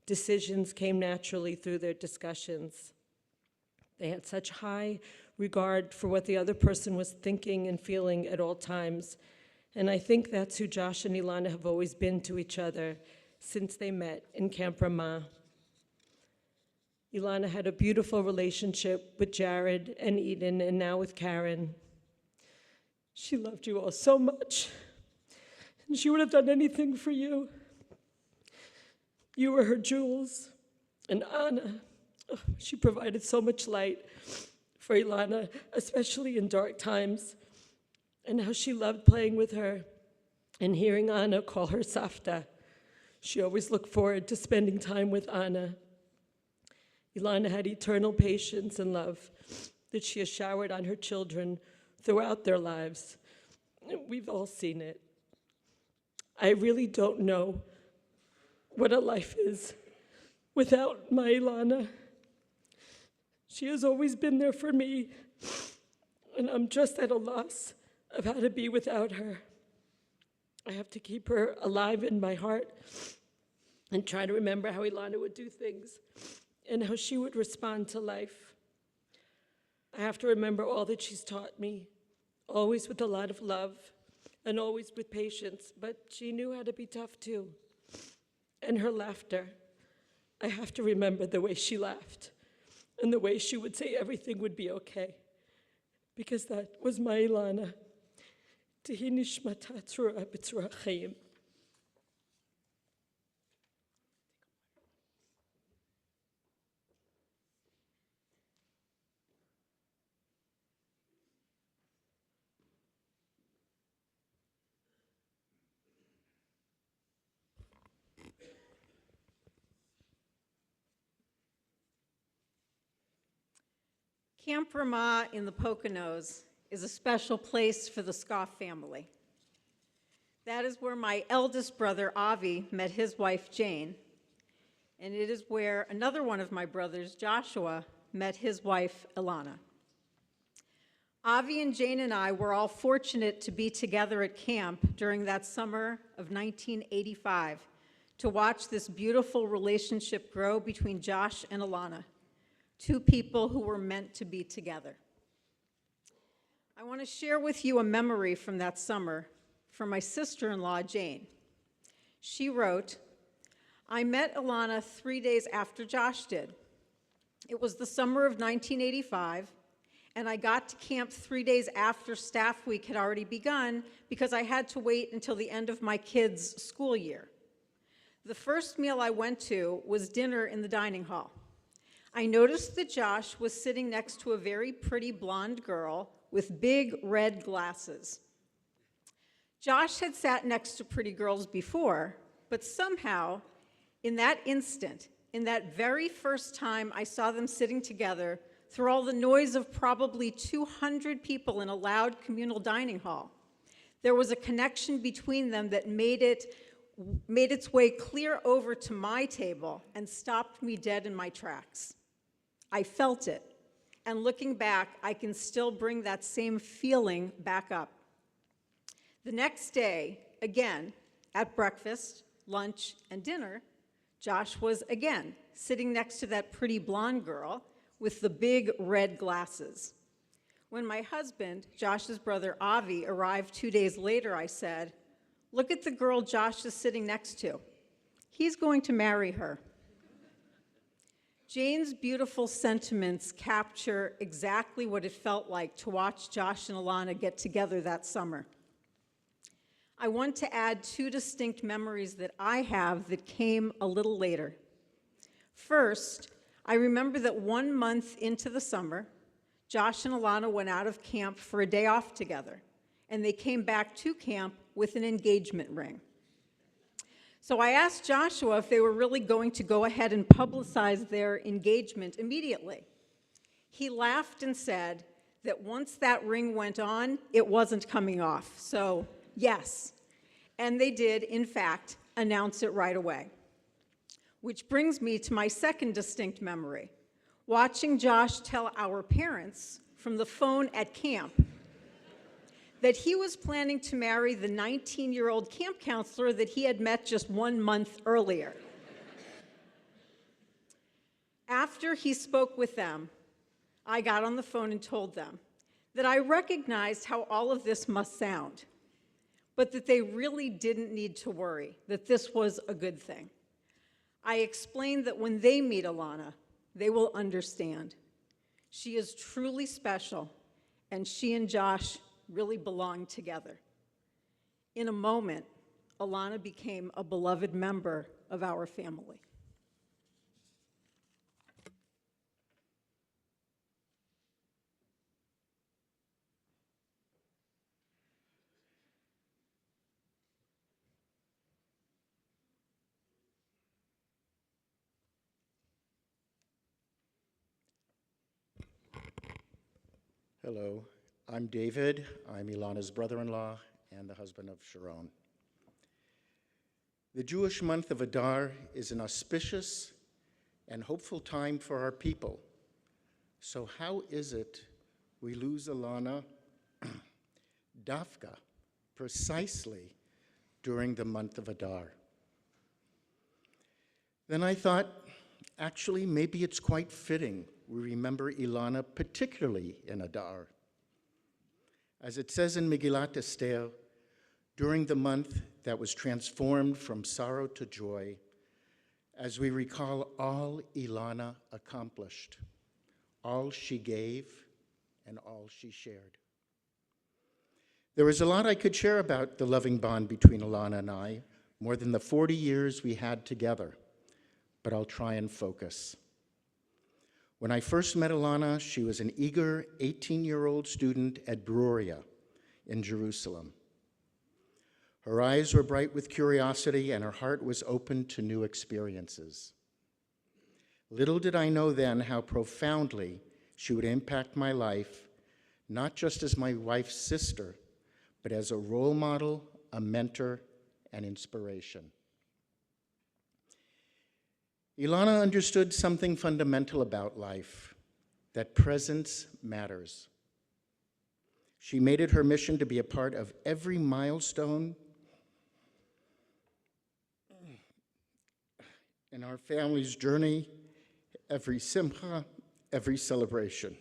Decisions came naturally through their discussions. They had such high regard for what the other person was thinking and feeling at all times. And I think that's who Josh and Ilana have always been to each other since they met in Camp Ramah. Ilana had a beautiful relationship with Jared and Eden, and now with Karen. She loved you all so much, and she would have done anything for you. You were her jewels. And Ana, she provided so much light for Ilana, especially in dark times, and how she loved playing with her and hearing Ana call her Safta. She always looked forward to spending time with Ana. Ilana had eternal patience and love that she has showered on her children throughout their lives. We've all seen it. I really don't know what a life is without my Ilana. She has always been there for me, and I'm just at a loss of how to be without her. I have to keep her alive in my heart and try to remember how Ilana would do things and how she would respond to life. I have to remember all that she's taught me, always with a lot of love and always with patience, but she knew how to be tough too. And her laughter, I have to remember the way she laughed and the way she would say everything would be okay, because that was my Elana. Tehi nishmata tzrua b'tzrua chayim. Camp Ramah in the Poconos is a special place for the Skoff family. That is where my eldest brother, Avi, met his wife, Jayne, and it is where another one of my brothers, Joshua, met his wife, Elana. Avi and Jayne and I were all fortunate to be together at camp during that summer of 1985 to watch this beautiful relationship grow between Josh and Elana, two people who were meant to be together. I want to share with you a memory from that summer from my sister-in-law, Jayne. She wrote, "I met Elana 3 days after Josh did. It was the summer of 1985, and I got to camp 3 days after staff week had already begun because I had to wait until the end of my kids' school year. The first meal I went to was dinner in the dining hall. I noticed that Josh was sitting next to a very pretty blonde girl with big red glasses. Josh had sat next to pretty girls before, but somehow, in that instant, in that very first time I saw them sitting together, through all the noise of probably 200 people in a loud communal dining hall, there was a connection between them that made its way clear over to my table and stopped me dead in my tracks. I felt it, and looking back, I can still bring that same feeling back up. The next day, again, at breakfast, lunch, and dinner, Josh was again sitting next to that pretty blonde girl with the big red glasses. When my husband, Josh's brother Avi, arrived 2 days later, I said, "Look at the girl Josh is sitting next to. He's going to marry her." Jayne's beautiful sentiments capture exactly what it felt like to watch Josh and Elana get together that summer. I want to add two distinct memories that I have that came a little later. First, I remember that 1 month into the summer, Josh and Elana went out of camp for a day off together, and they came back to camp with an engagement ring. So I asked Joshua if they were really going to go ahead and publicize their engagement immediately. He laughed and said that once that ring went on, it wasn't coming off. So yes, and they did, in fact, announce it right away. Which brings me to my second distinct memory, watching Josh tell our parents from the phone at camp that he was planning to marry the 19-year-old camp counselor that he had met just 1 month earlier. After he spoke with them, I got on the phone and told them that I recognized how all of this must sound, but that they really didn't need to worry, that this was a good thing. I explained that when they meet Elana, they will understand. She is truly special, and she and Josh really belong together. In a moment, Elana became a beloved member of our family. Hello, I'm David. I'm Ilana's brother-in-law and the husband of Sharone. The Jewish month of Adar is an auspicious and hopeful time for our people. So how is it we lose Elana Dafka precisely during the month of Adar? Then I thought, actually, maybe it's quite fitting we remember Elana particularly in Adar. As it says in Megillat Esther, during the month that was transformed from sorrow to joy, as we recall all Elana accomplished, all she gave, and all she shared. There was a lot I could share about the loving bond between Elana and I, more than the 40 years we had together, but I'll try and focus. When I first met Elana, she was an eager 18-year-old student at Brier in Jerusalem. Her eyes were bright with curiosity, and her heart was open to new experiences. Little did I know then how profoundly she would impact my life, not just as my wife's sister, but as a role model, a mentor, and inspiration. Elana understood something fundamental about life, that presence matters. She made it her mission to be a part of every milestone in our family's journey, every simcha, every celebration.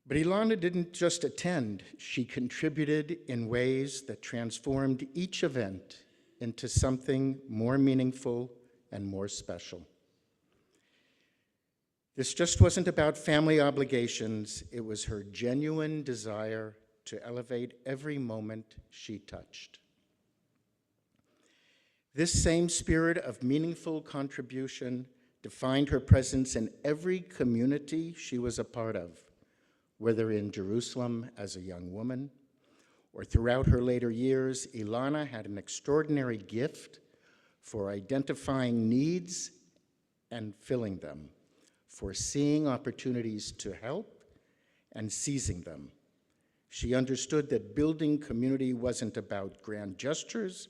But Elana didn't just attend, she contributed in ways that transformed each event into something more meaningful and more special. This just wasn't about family obligations, it was her genuine desire to elevate every moment she touched. This same spirit of meaningful contribution defined her presence in every community she was a part of, whether in Jerusalem as a young woman or throughout her later years. Elana had an extraordinary gift for identifying needs and filling them, for seeing opportunities to help and seizing them. She understood that building community wasn't about grand gestures,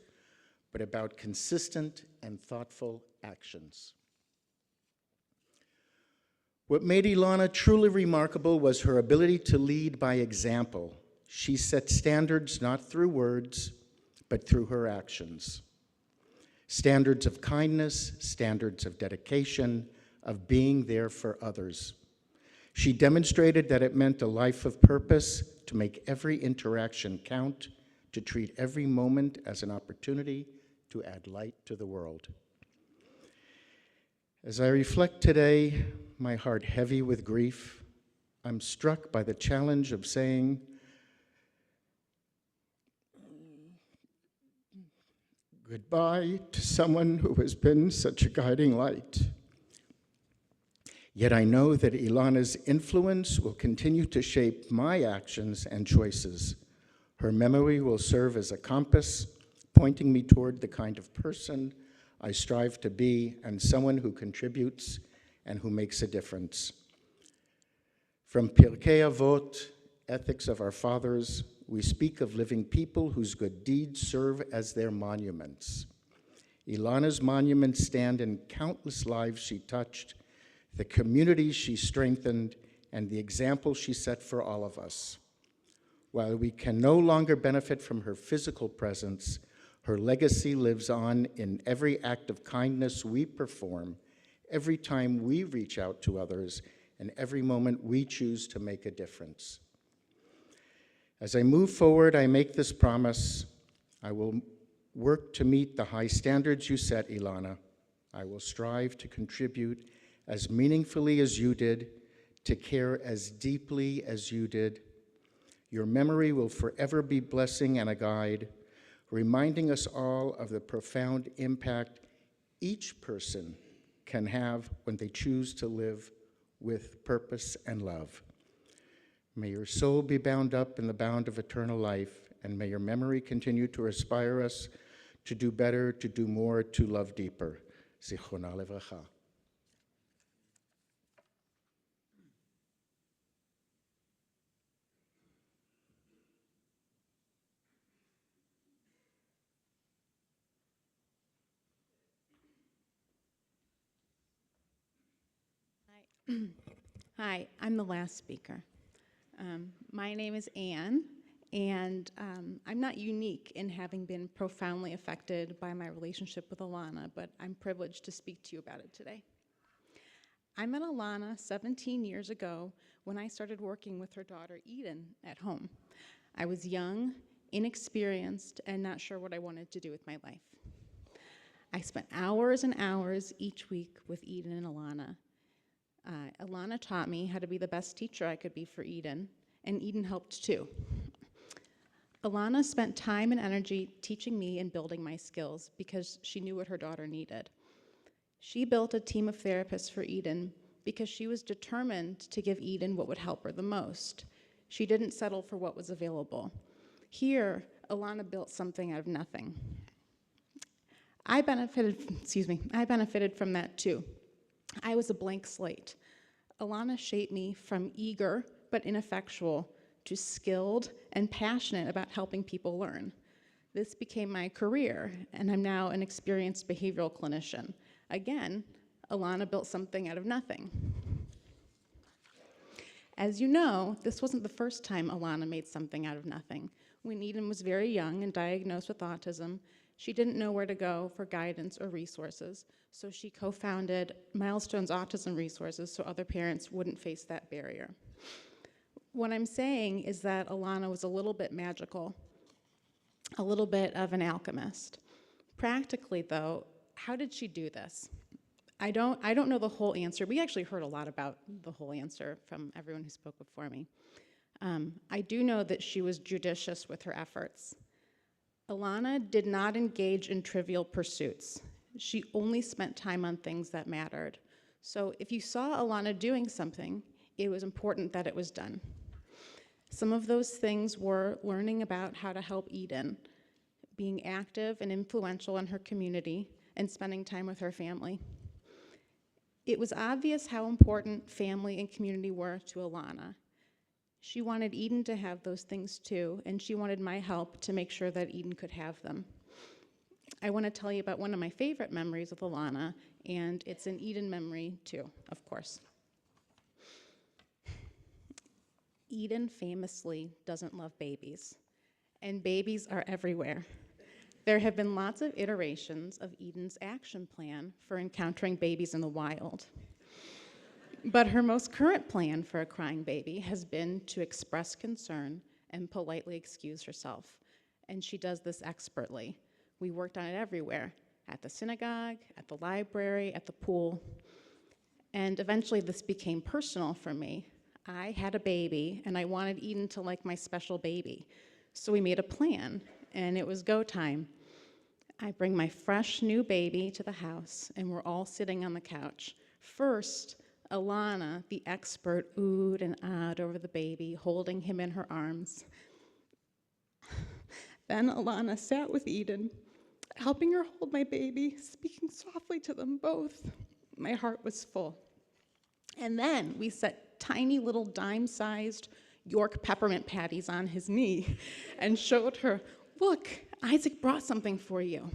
but about consistent and thoughtful actions. What made Elana truly remarkable was her ability to lead by example. She set standards not through words, but through her actions. Standards of kindness, standards of dedication, of being there for others. She demonstrated that it meant a life of purpose, to make every interaction count, to treat every moment as an opportunity to add light to the world. As I reflect today, my heart heavy with grief, I'm struck by the challenge of saying goodbye to someone who has been such a guiding light. Yet I know that Elana's influence will continue to shape my actions and choices. Her memory will serve as a compass, pointing me toward the kind of person I strive to be, and someone who contributes and who makes a difference. From Pirkei Avot, Ethics of Our Fathers, we speak of living people whose good deeds serve as their monuments. Elana's monuments stand in countless lives she touched, the communities she strengthened, and the example she set for all of us. While we can no longer benefit from her physical presence, her legacy lives on in every act of kindness we perform, every time we reach out to others, and every moment we choose to make a difference. As I move forward, I make this promise: I will work to meet the high standards you set, Elana. I will strive to contribute as meaningfully as you did, to care as deeply as you did. Your memory will forever be blessing and a guide, reminding us all of the profound impact each person can have when they choose to live with purpose and love. May your soul be bound up in the bound of eternal life, and may your memory continue to inspire us to do better, to do more, to love deeper. Zichronah levracha. Hi, I'm the last speaker. My name is Anne, and I'm not unique in having been profoundly affected by my relationship with Elana, but I'm privileged to speak to you about it today. I met Elana 17 years ago when I started working with her daughter Eden at home. I was young, inexperienced, and not sure what I wanted to do with my life. I spent hours and hours each week with Eden and Elana. Elana taught me how to be the best teacher I could be for Eden, and Eden helped too. Elana spent time and energy teaching me and building my skills because she knew what her daughter needed. She built a team of therapists for Eden because she was determined to give Eden what would help her the most. She didn't settle for what was available. Here, Elana built something out of nothing. I benefited from that too. I was a blank slate. Elana shaped me from eager but ineffectual to skilled and passionate about helping people learn. This became my career, and I'm now an experienced behavioral clinician. Again, Elana built something out of nothing. As you know, this wasn't the first time Elana made something out of nothing. When Eden was very young and diagnosed with autism, she didn't know where to go for guidance or resources, so she co-founded Milestones Autism Resources so other parents wouldn't face that barrier. What I'm saying is that Elana was a little bit magical, a little bit of an alchemist. Practically, though, how did she do this? I don't know the whole answer. We actually heard a lot about the whole answer from everyone who spoke before me. I do know that she was judicious with her efforts. Elana did not engage in trivial pursuits. She only spent time on things that mattered. So if you saw Elana doing something, it was important that it was done. Some of those things were learning about how to help Eden, being active and influential in her community, and spending time with her family. It was obvious how important family and community were to Elana. She wanted Eden to have those things too, and she wanted my help to make sure that Eden could have them. I want to tell you about one of my favorite memories with Elana, and it's an Eden memory too, of course. Eden famously doesn't love babies, and babies are everywhere. There have been lots of iterations of Eden's action plan for encountering babies in the wild. But her most current plan for a crying baby has been to express concern and politely excuse herself, and she does this expertly. We worked on it everywhere, at the synagogue, at the library, at the pool, and eventually this became personal for me. I had a baby, and I wanted Eden to like my special baby. So we made a plan, and it was go time. I bring my fresh new baby to the house, and we're all sitting on the couch. First, Elana, the expert, oohed and ahed over the baby, holding him in her arms. Then Elana sat with Eden, helping her hold my baby, speaking softly to them both. My heart was full. And then we set tiny little dime-sized York peppermint patties on his knee and showed her, look, Isaac brought something for you.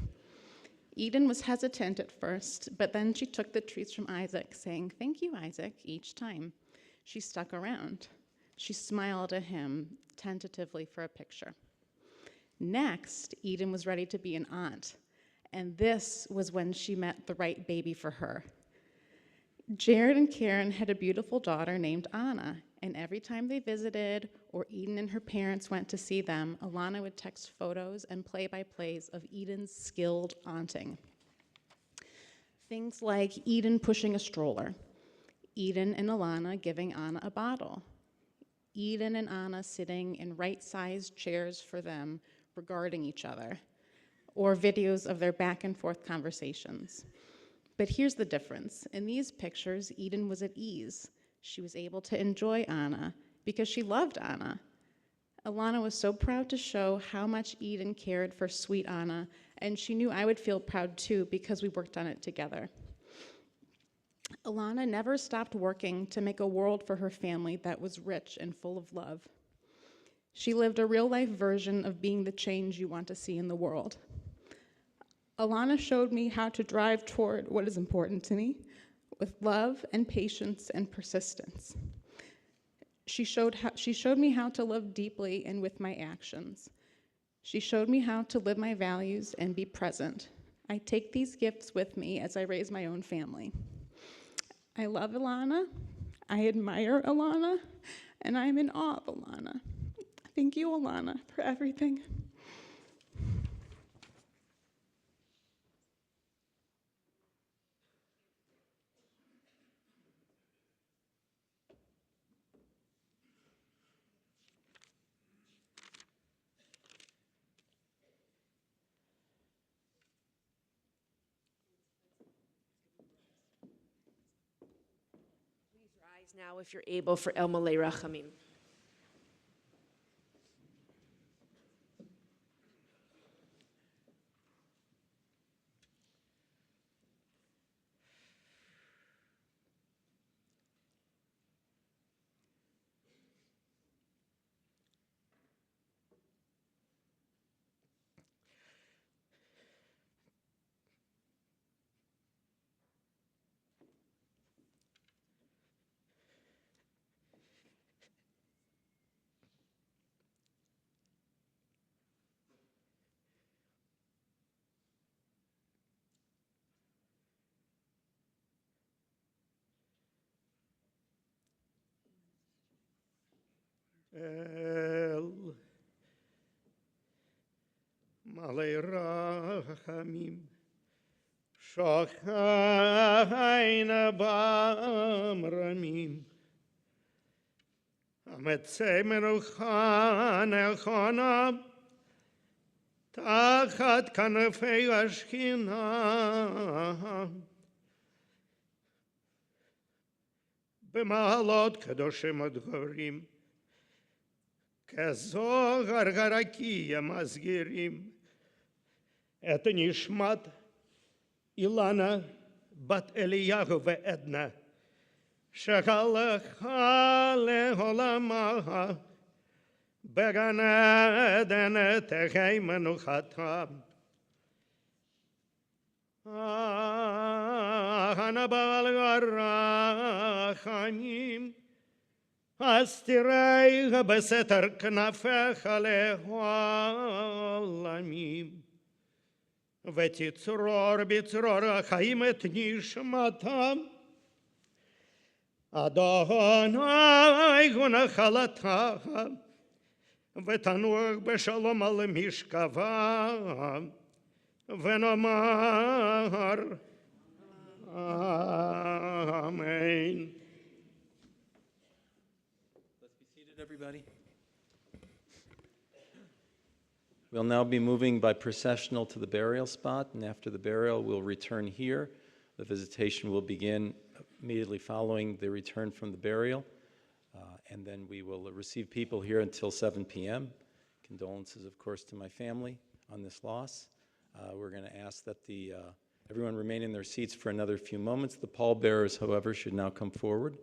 Eden was hesitant at first, but then she took the treats from Isaac, saying, thank you, Isaac, each time. She stuck around. She smiled at him tentatively for a picture. Next, Eden was ready to be an aunt, and this was when she met the right baby for her. Jared and Karen had a beautiful daughter named Ana, and every time they visited or Eden and her parents went to see them, Elana would text photos and play-by-plays of Eden's skilled aunting. Things like Eden pushing a stroller, Eden and Elana giving Ana a bottle, Eden and Ana sitting in right-sized chairs for them regarding each other, or videos of their back-and-forth conversations. But here's the difference. In these pictures, Eden was at ease. She was able to enjoy Ana because she loved Ana. Elana was so proud to show how much Eden cared for sweet Ana, and she knew I would feel proud too because we worked on it together. Elana never stopped working to make a world for her family that was rich and full of love. She lived a real-life version of being the change you want to see in the world. Elana showed me how to drive toward what is important to me with love and patience and persistence. She showed me how to love deeply and with my actions. She showed me how to live my values and be present. I take these gifts with me as I raise my own family. I love Elana, I admire Elana, and I'm in awe of Elana. Thank you, Elana, for everything. rise now, if you're able, for El Malei Rachamim. El Malei Rachamim Shochaina Bamramim Ametzei Menuchan Elchona Tachat Kanafei Ashkina B'mahalot Kadoshim Adgorim כזוהר גרקי המסגירים את נשמת אילנה בת אליהו ועדנה שהלכה לעולמה בגן עדן תחי מנוחתה הנבא הרחמים אסתירי בסתר כנפיך לעולמים ותצרור בצרור החיים את נשמתם אדוני הוא נחלתה ותנוח בשלום על משכבה ונאמר אמן. Everybody. We'll now be moving by processional to the burial spot, and after the burial, we'll return here. The visitation will begin immediately following the return from the burial, and then we will receive people here until 7 p.m. Condolences, of course, to my family on this loss. We're going to ask that everyone remain in their seats for another few moments. The pallbearers, however, should now come forward.